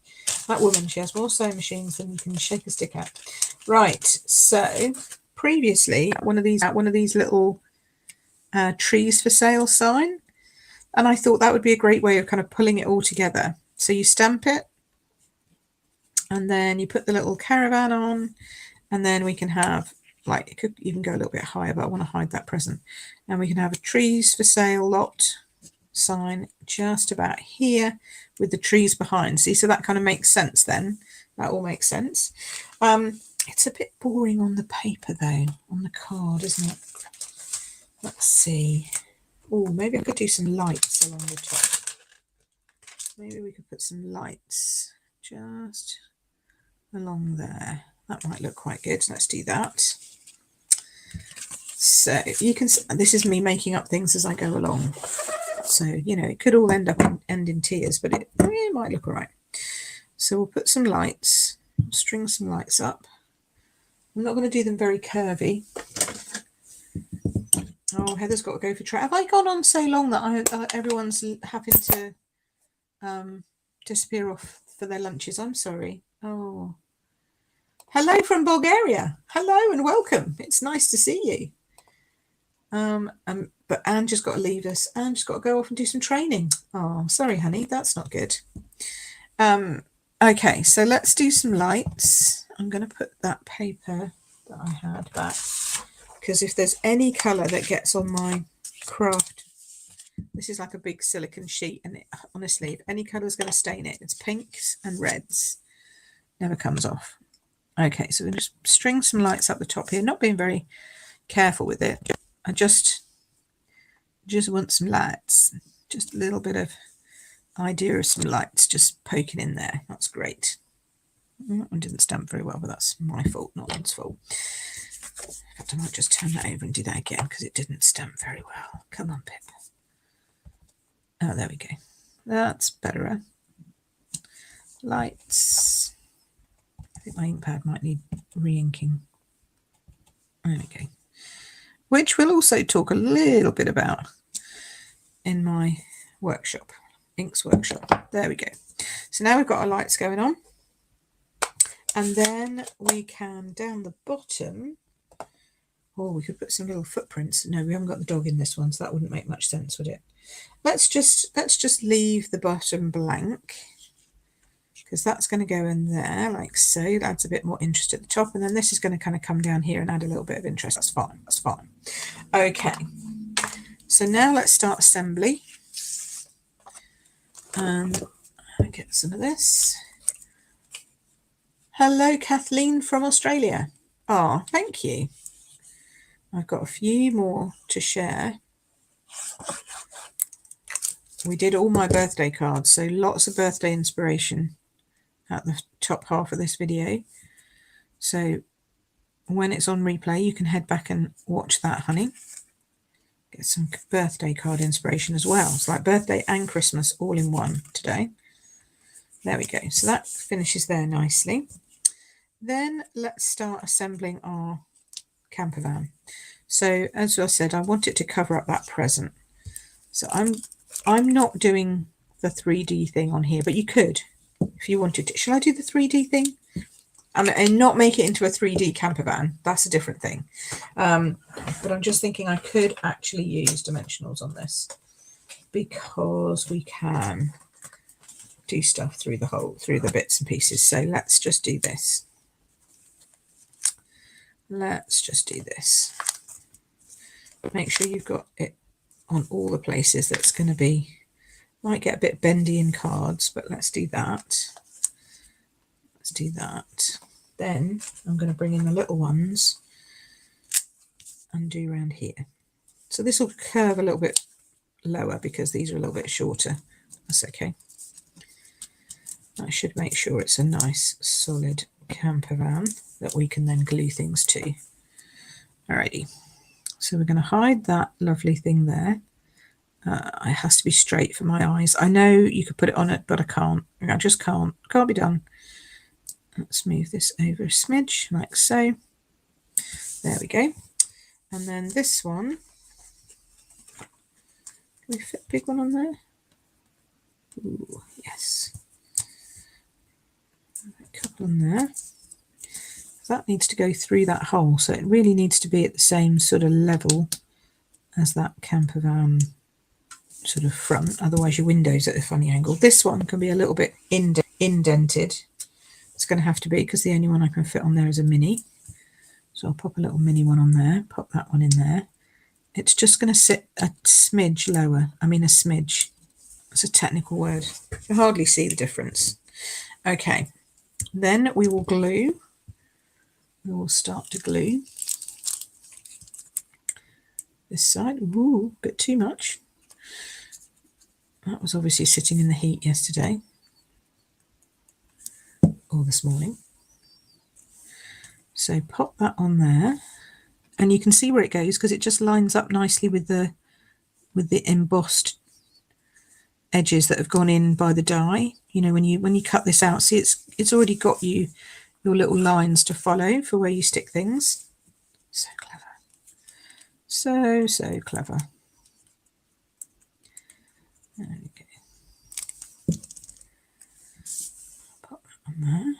[SPEAKER 1] that woman. She has more sewing machines than you can shake a stick at. Right. So previously, one of these little trees for sale sign, and I thought that would be a great way of kind of pulling it all together. So you stamp it. And then you put the little caravan on, and then we can have, like, it could even go a little bit higher, but I want to hide that present. And we can have a trees for sale lot sign just about here with the trees behind. See, so that kind of makes sense then. That all makes sense. It's a bit boring on the paper though, on the card, isn't it? Let's see. Oh, maybe I could do some lights along the top. Maybe we could put some lights just along there. That might look quite good. Let's do that. So you can, this is me making up things as I go along. So, you know, it could all end in tears, but it might look all right. So we'll put some lights, string some lights up. I'm not going to do them very curvy. Oh, Heather's got to go for track. Have I gone on so long that everyone's having to disappear off for their lunches? I'm sorry. Oh, hello from Bulgaria. Hello and welcome. It's nice to see you. But Anne just got to leave us. Anne just got to go off and do some training. Oh, sorry, honey. That's not good. Okay, so let's do some lights. I'm going to put that paper that I had back, because if there's any colour that gets on my craft, this is like a big silicone sheet, and it, honestly, if any colour is going to stain it, it's pinks and reds. Never comes off. Okay, so we'll just string some lights up the top here, not being very careful with it. I just want some lights, just a little bit of idea of some lights just poking in there. That's great. That one didn't stamp very well, but that's my fault, not Lynn's fault. In fact, I might just turn that over and do that again because it didn't stamp very well. Come on, Pip. Oh, there we go. That's better. Lights. I think my ink pad might need re-inking. There we go. Which we'll also talk a little bit about in my workshop, inks workshop. There we go. So now we've got our lights going on. And then we can, down the bottom, or we could put some little footprints. No, we haven't got the dog in this one, so that wouldn't make much sense, would it? Let's just leave the bottom blank, because that's going to go in there like so. It adds a bit more interest at the top, and then this is going to kind of come down here and add a little bit of interest. That's fine. That's fine. Okay. So now let's start assembly. And I'll get some of this. Hello, Kathleen from Australia. Oh, thank you. I've got a few more to share. We did all my birthday cards, so lots of birthday inspiration at the top half of this video. So when it's on replay, you can head back and watch that, honey. Get some birthday card inspiration as well. It's like birthday and Christmas all in one today. There we go. So that finishes there nicely. Then let's start assembling our campervan. So as I said, I want it to cover up that present. So I'm not doing the 3D thing on here, but you could if you wanted to. Shall I do the 3D thing? And not make it into a 3D campervan. That's a different thing. But I'm just thinking I could actually use dimensionals on this, because we can do stuff through the bits and pieces. So let's just do this. Let's just do this. Make sure you've got it on all the places that's going to be, might get a bit bendy in cards, but let's do that. Let's do that. Then I'm going to bring in the little ones and do around here. So this will curve a little bit lower because these are a little bit shorter. That's okay. I should make sure it's a nice solid campervan that we can then glue things to. Alrighty. So we're going to hide that lovely thing there. It has to be straight for my eyes. I know you could put it on it, but I can't. I just can't. Can't be done. Let's move this over a smidge, like so. There we go. And then this one. Can we fit a big one on there? Ooh, yes. A couple on there. That needs to go through that hole, so it really needs to be at the same sort of level as that campervan sort of front, otherwise your window's at a funny angle. This one can be a little bit indented. It's going to have to be, because the only one I can fit on there is a mini. So I'll pop a little mini one on there, pop that one in there. It's just going to sit a smidge lower. I mean a smidge. It's a technical word. You can hardly see the difference. Okay, then we will glue. We will start to glue this side. Ooh, a bit too much. That was obviously sitting in the heat yesterday or this morning. So pop that on there, and you can see where it goes because it just lines up nicely with the embossed edges that have gone in by the die. You know, when you cut this out, see it's already got your little lines to follow for where you stick things. So clever. So clever. There we go. Pop that on there.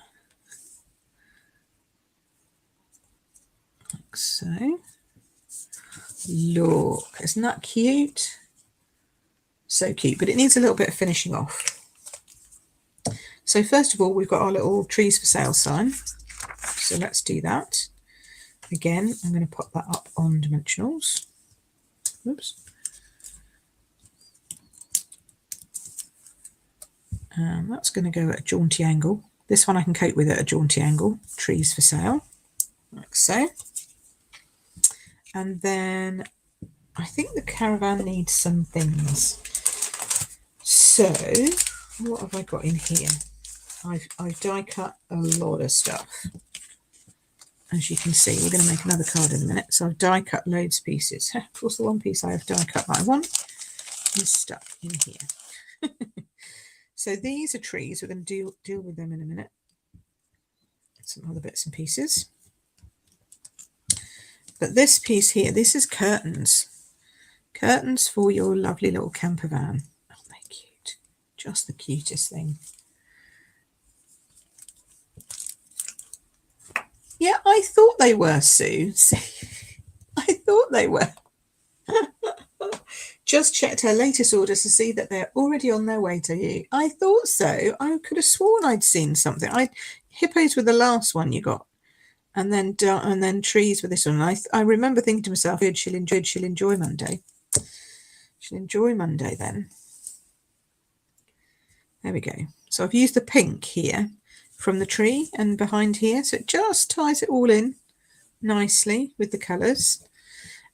[SPEAKER 1] Like so. Look, isn't that cute? So cute, but it needs a little bit of finishing off. So first of all, we've got our little trees for sale sign. So let's do that. Again, I'm going to pop that up on dimensionals. Oops. And that's going to go at a jaunty angle. This one I can cope with at a jaunty angle. Trees for sale, like so. And then I think the caravan needs some things. So what have I got in here? I've die cut a lot of stuff. As you can see, we're going to make another card in a minute. So I've die cut loads of pieces. Of course, the one piece I have die cut that I want is stuck in here. So these are trees. We're going to deal with them in a minute. Some other bits and pieces. But this piece here, this is curtains. Curtains for your lovely little camper van. Oh, they're cute. Just the cutest thing. Yeah, I thought they were, Sue. I thought they were. Just checked her latest orders to see that they're already on their way to you. I thought so. I could have sworn I'd seen something. Hippos were the last one you got, and then trees were this one. I remember thinking to myself, good, she'll enjoy Monday. She'll enjoy Monday then. There we go. So I've used the pink here from the tree and behind here, so it just ties it all in nicely with the colours.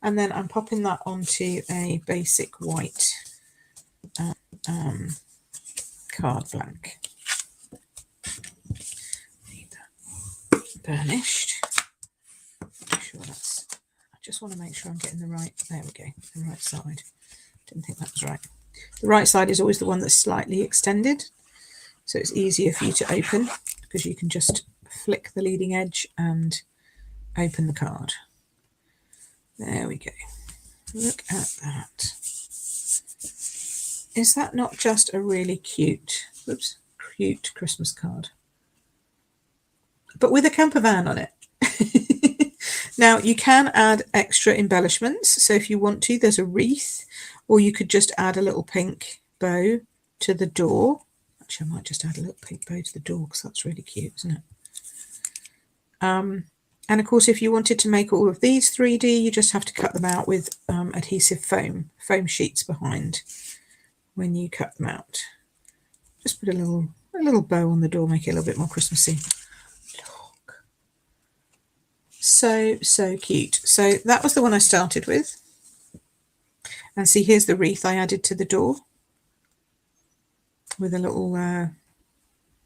[SPEAKER 1] And then I'm popping that onto a basic white card blank. Need that burnished. Make sure that's. I just want to make sure I'm getting the right. There we go. The right side. Didn't think that was right. The right side is always the one that's slightly extended, so it's easier for you to open because you can just flick the leading edge and open the card. There we go. Look at that. Is that not just a really cute Christmas card? But with a camper van on it. Now, you can add extra embellishments. So if you want to, there's a wreath, or you could just add a little pink bow to the door. Actually, I might just add a little pink bow to the door because that's really cute, isn't it? And of course, if you wanted to make all of these 3D, you just have to cut them out with adhesive foam sheets behind when you cut them out. Just put a little bow on the door, make it a little bit more Christmassy. Look. So cute. So that was the one I started with. And see, here's the wreath I added to the door with a little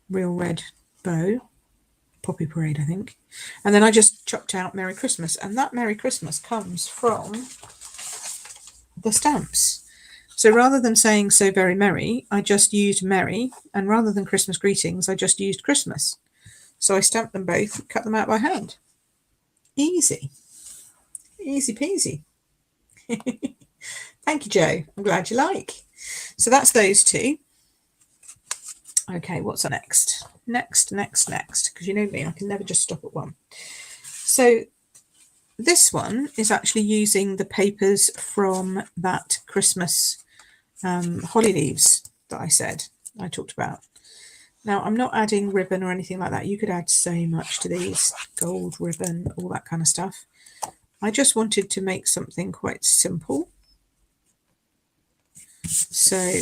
[SPEAKER 1] real red bow. Poppy Parade, I think. And then I just chopped out Merry Christmas, and that Merry Christmas comes from the stamps. So rather than saying so very merry, I just used merry, and rather than Christmas greetings, I just used Christmas. So I stamped them both, cut them out by hand. Easy peasy. Thank you, Joe. I'm glad you like. So that's those two. Okay, what's next? Next, because you know me, I can never just stop at one. So this one is actually using the papers from that Christmas holly leaves that I talked about. Now, I'm not adding ribbon or anything like that. You could add so much to these, gold ribbon, all that kind of stuff. I just wanted to make something quite simple. So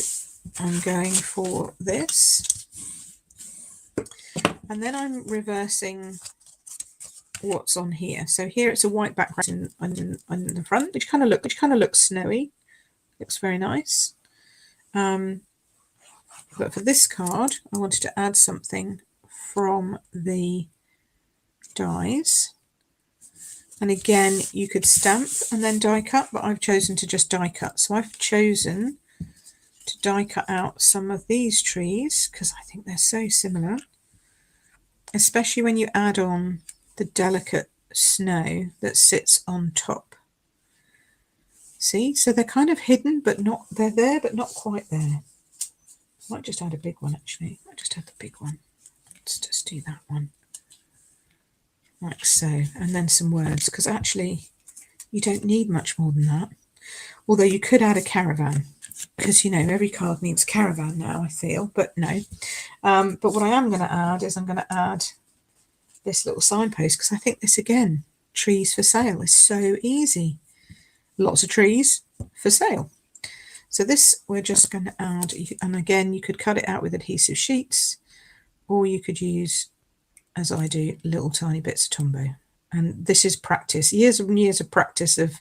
[SPEAKER 1] I'm going for this. And then I'm reversing what's on here. So here it's a white background on the front, which kind of looks snowy. Looks very nice. But for this card, I wanted to add something from the dies. And again, you could stamp and then die cut, but I've chosen to just die cut. So I've chosen to die cut out some of these trees because I think they're so similar, especially when you add on the delicate snow that sits on top. See, so they're kind of hidden, but not, they're there, but not quite there. I might just add a big one, actually. I might just add the big one. Let's just do that one. Like so, and then some words, because actually you don't need much more than that. Although you could add a caravan, because, you know, every card needs caravan now, I feel, but no. But what I am going to add is I'm going to add this little signpost, because I think this, again, trees for sale is so easy. Lots of trees for sale. So this we're just going to add, and again, you could cut it out with adhesive sheets, or you could use, as I do, little tiny bits of Tombow. And this is practice, years and years of practice of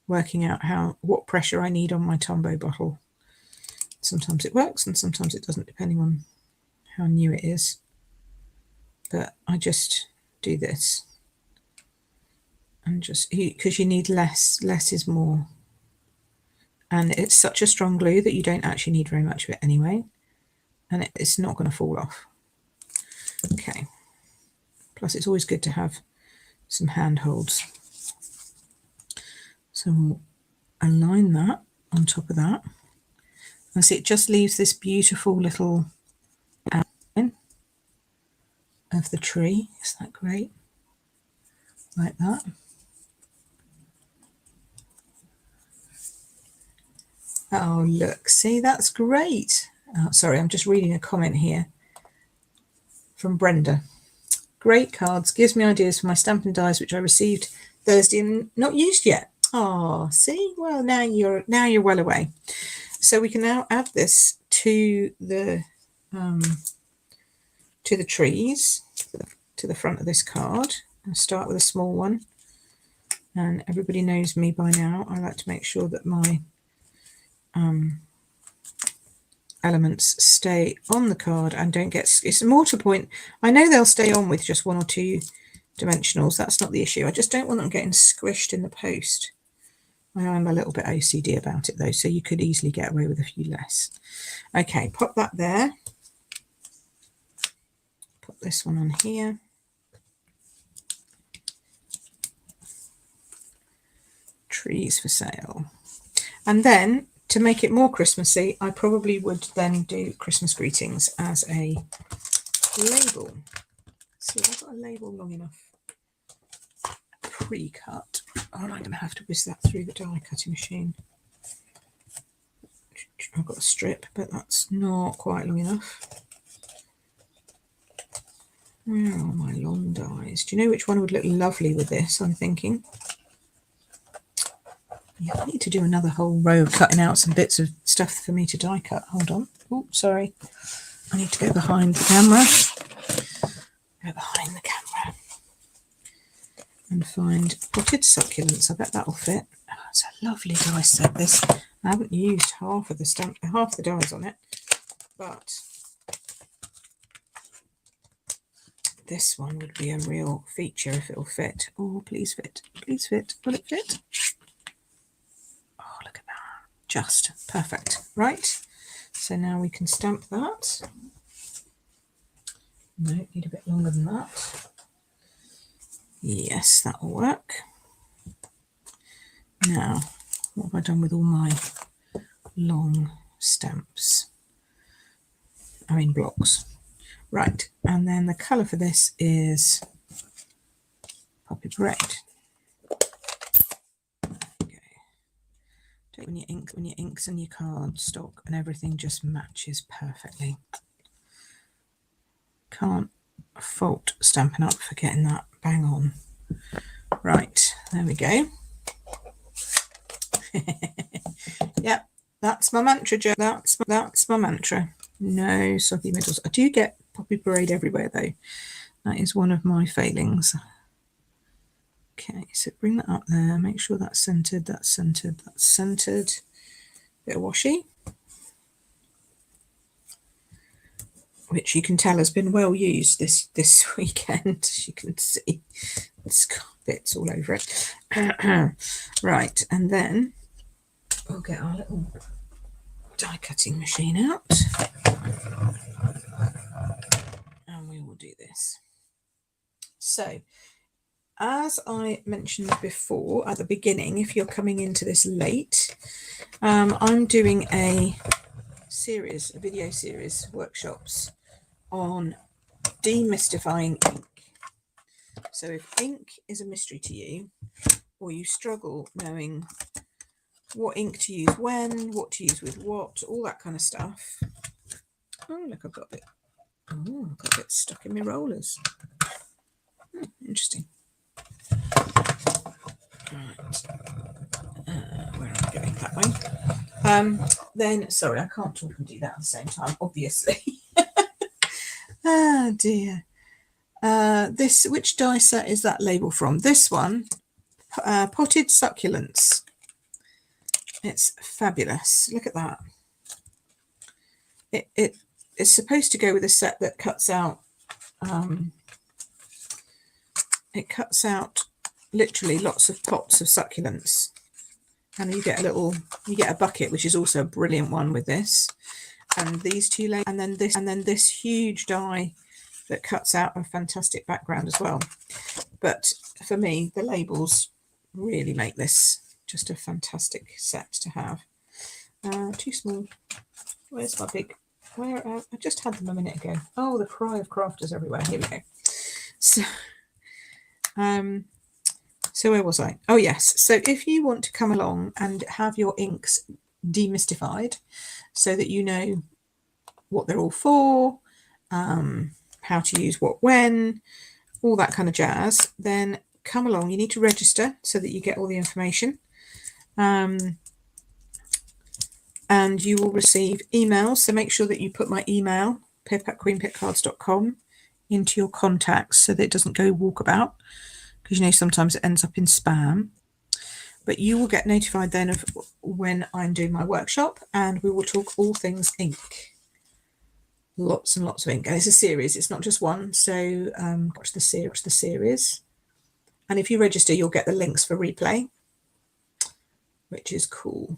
[SPEAKER 1] working out what pressure I need on my Tombow bottle. Sometimes it works and sometimes it doesn't, depending on how new it is. but I just do this. And just, because you need less is more. And it's such a strong glue that you don't actually need very much of it anyway. And it's not going to fall off. Okay. Plus it's always good to have some handholds. So we'll align that on top of that. And see, it just leaves this beautiful little outline of the tree. Isn't that great? Like that. Oh, look, see, that's great. Oh, sorry, I'm just reading a comment here from Brenda. Great cards, gives me ideas for my Stampin' dies, which I received Thursday and not used yet. Oh, see, well, now you're well away. So we can now add this to the trees, to the front of this card. I'll start with a small one, and everybody knows me by now. I like to make sure that my elements stay on the card and don't get, it's more to point, I know they'll stay on with just 1 or 2 dimensionals, that's not the issue. I just don't want them getting squished in the post. I am a little bit OCD about it though, so you could easily get away with a few less. Okay, pop that there. Put this one on here. Trees for sale. And then to make it more Christmassy, I probably would then do Christmas greetings as a label. See, I've got a label long enough pre-cut. Oh, I'm going to have to whiz that through the die cutting machine. I've got a strip, but that's not quite long enough. Where are my long dies? Do you know which one would look lovely with this, I'm thinking? Yeah, I need to do another whole row of cutting out some bits of stuff for me to die cut. Hold on. Oh, sorry. I need to go behind the camera. Go behind the camera. And find potted succulents. I bet that'll fit. Oh, it's a lovely die set, this. I haven't used half of the dies on it. But this one would be a real feature if it'll fit. Oh, please fit. Please fit. Will it fit? Just perfect. Right, so now we can stamp that. No, need a bit longer than that. Yes, that will work. Now, what have I done with all my long stamps? I mean blocks. Right, and then the colour for this is poppy red. When your inks and your cardstock and everything just matches perfectly. Can't fault Stampin' Up for getting that bang on. Right, there we go. Yep, that's my mantra, Joe. That's my mantra. No soggy middles. I do get poppy parade everywhere though. That is one of my failings. Okay, so bring that up there, make sure that's centered, that's centered, that's centered. Bit of washi, which you can tell has been well used this weekend, as you can see. It's got bits all over it. Right, and then we'll get our little die cutting machine out. And we will do this. So, as I mentioned before at the beginning, if you're coming into this late, I'm doing a video series, workshops on demystifying ink. So if ink is a mystery to you, or you struggle knowing what ink to use when, what to use with what, all that kind of stuff. Oh, look, I've got a bit stuck in my rollers. Interesting. Right, where am I going? That way. Then, sorry, I can't talk and do that at the same time, obviously. Oh dear. Which die set is that label from? This one, Potted Succulents. It's fabulous. Look at that. It's supposed to go with a set that cuts out it cuts out literally lots of pots of succulents, and you get a bucket, which is also a brilliant one with this, and these two layers, and then this huge die that cuts out a fantastic background as well. But for me, the labels really make this just a fantastic set to have. Too small. Where's my big? I just had them a minute ago. Oh, the cry of crafters everywhere. Here we go. So where was I? Oh yes. So if you want to come along and have your inks demystified, so that you know what they're all for, how to use what when, all that kind of jazz, then come along. You need to register so that you get all the information. And you will receive emails. So make sure that you put my email, pip@queenpipcards.com, into your contacts so that it doesn't go walkabout, because you know sometimes it ends up in spam. But you will get notified then of when I'm doing my workshop, and we will talk all things ink. Lots and lots of ink. And it's a series, it's not just one. So watch the series. And if you register, you'll get the links for replay, which is cool.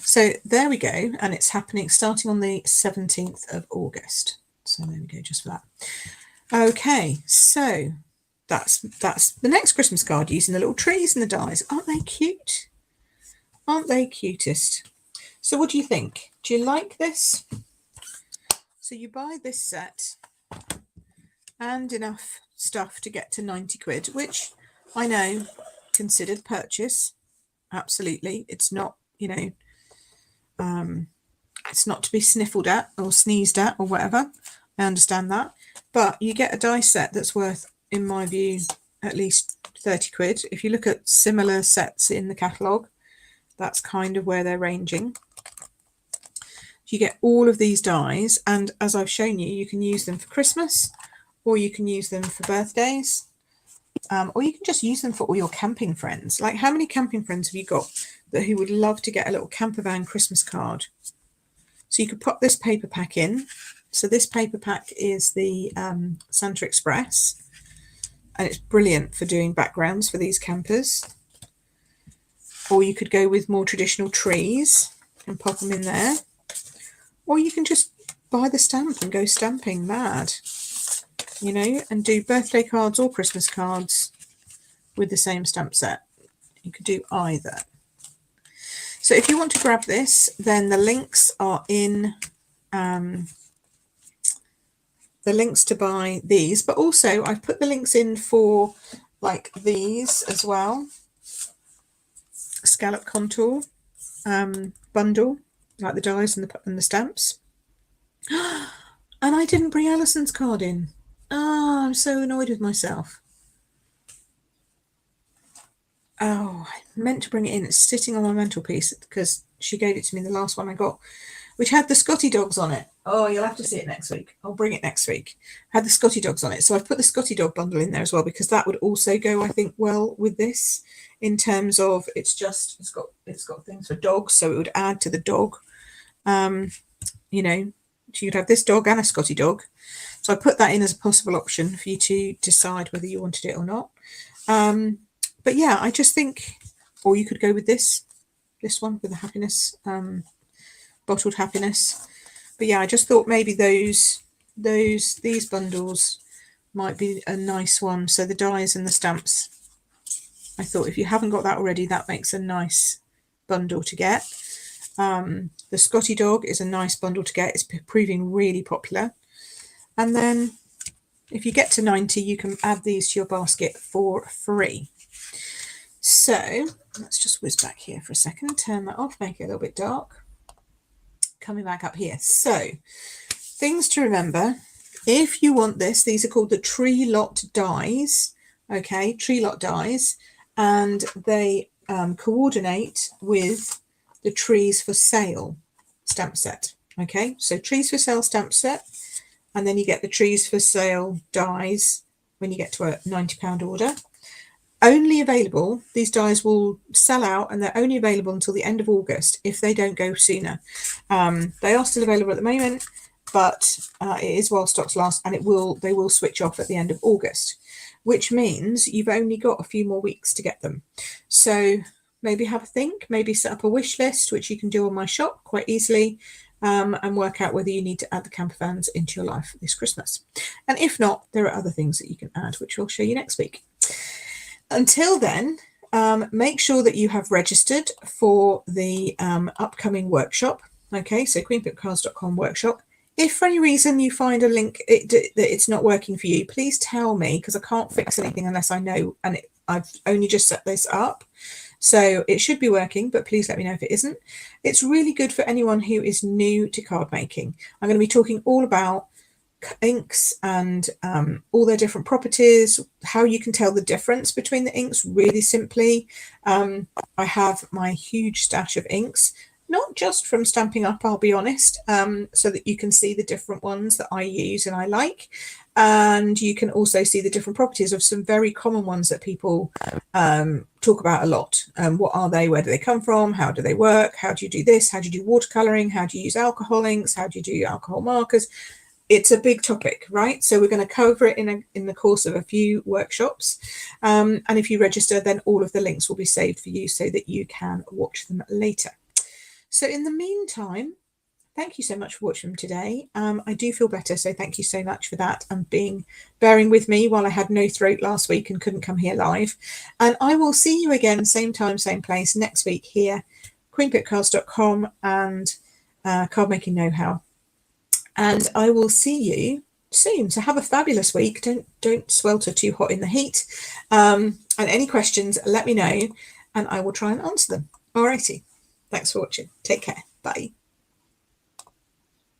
[SPEAKER 1] So there we go, and it's happening starting on the 17th of August. So there we go, just for that. Okay, so that's the next Christmas card, using the little trees and the dies. Aren't they cute? Aren't they cutest? So what do you think? Do you like this? So you buy this set and enough stuff to get to 90 quid, which I know, considered purchase. Absolutely. It's not, you know, it's not to be sniffled at or sneezed at or whatever. I understand that. But you get a die set that's worth, in my view, at least 30 quid. If you look at similar sets in the catalogue, that's kind of where they're ranging. You get all of these dies, and as I've shown you, you can use them for Christmas, or you can use them for birthdays, or you can just use them for all your camping friends. Like, how many camping friends have you got who would love to get a little Campervan Christmas card? So you could pop this paper pack in. So this paper pack is the Santa Express, and it's brilliant for doing backgrounds for these campers. Or you could go with more traditional trees and pop them in there. Or you can just buy the stamp and go stamping mad, you know, and do birthday cards or Christmas cards with the same stamp set. You could do either. So if you want to grab this, then the links are in, the links to buy these, but also I've put the links in for like these as well. Scallop contour bundle, like the dies and the stamps. And I didn't bring Alison's card in. Oh, I'm so annoyed with myself. Oh, I meant to bring it in. It's sitting on my mantelpiece because she gave it to me, the last one I got, which had the Scotty dogs on it. Oh, you'll have to see it next week. I'll bring it next week. Had the Scotty dogs on it. So I've put the Scotty dog bundle in there as well, because that would also go, I think, well with this, in terms of it's got things for dogs, so it would add to the dog. You know, you'd have this dog and a Scotty dog. So I put that in as a possible option for you to decide whether you wanted it or not. But yeah, I just think, or you could go with this one with the happiness, bottled happiness. But yeah, I just thought maybe these bundles might be a nice one. So the dies and the stamps, I thought if you haven't got that already, that makes a nice bundle to get. The Scotty dog is a nice bundle to get. It's proving really popular. And then if you get to 90, you can add these to your basket for free. So let's just whiz back here for a second, turn that off, make it a little bit dark. Coming back up here. So things to remember, if you want this, these are called the tree lot dies. Okay, tree lot dies, and they coordinate with the trees for sale stamp set. Okay, so trees for sale stamp set, and then you get the trees for sale dies when you get to a £90 order. Only available, these dies will sell out, and they're only available until the end of August if they don't go sooner. They are still available at the moment, but it is while stocks last, and they will switch off at the end of August. which means you've only got a few more weeks to get them. So maybe have a think, maybe set up a wish list, which you can do on my shop quite easily, and work out whether you need to add the Campervans into your life this Christmas. And if not, there are other things that you can add, which I'll show you next week. Until then, make sure that you have registered for the upcoming workshop. Okay, so queenpipcards.com workshop. If for any reason you find a link that it's not working for you, please tell me, because I can't fix anything unless I know, and I've only just set this up. So it should be working, but please let me know if it isn't. It's really good for anyone who is new to card making. I'm going to be talking all about inks and all their different properties, how you can tell the difference between the inks really simply. I have my huge stash of inks, not just from Stampin' Up, I'll be honest, so that you can see the different ones that I use and I like. And you can also see the different properties of some very common ones that people talk about a lot. What are they? Where do they come from? How do they work? How do you do this? How do you do watercolouring? How do you use alcohol inks? How do you do alcohol markers? It's a big topic, right? So we're going to cover it in the course of a few workshops. And if you register, then all of the links will be saved for you so that you can watch them later. So in the meantime, thank you so much for watching them today. I do feel better, so thank you so much for that and bearing with me while I had no throat last week and couldn't come here live. And I will see you again, same time, same place next week here, queenpipcards.com and Card Making Know-How. And I will see you soon. So have a fabulous week. Don't swelter too hot in the heat. And any questions, let me know, and I will try and answer them. Alrighty. Thanks for watching. Take care. Bye.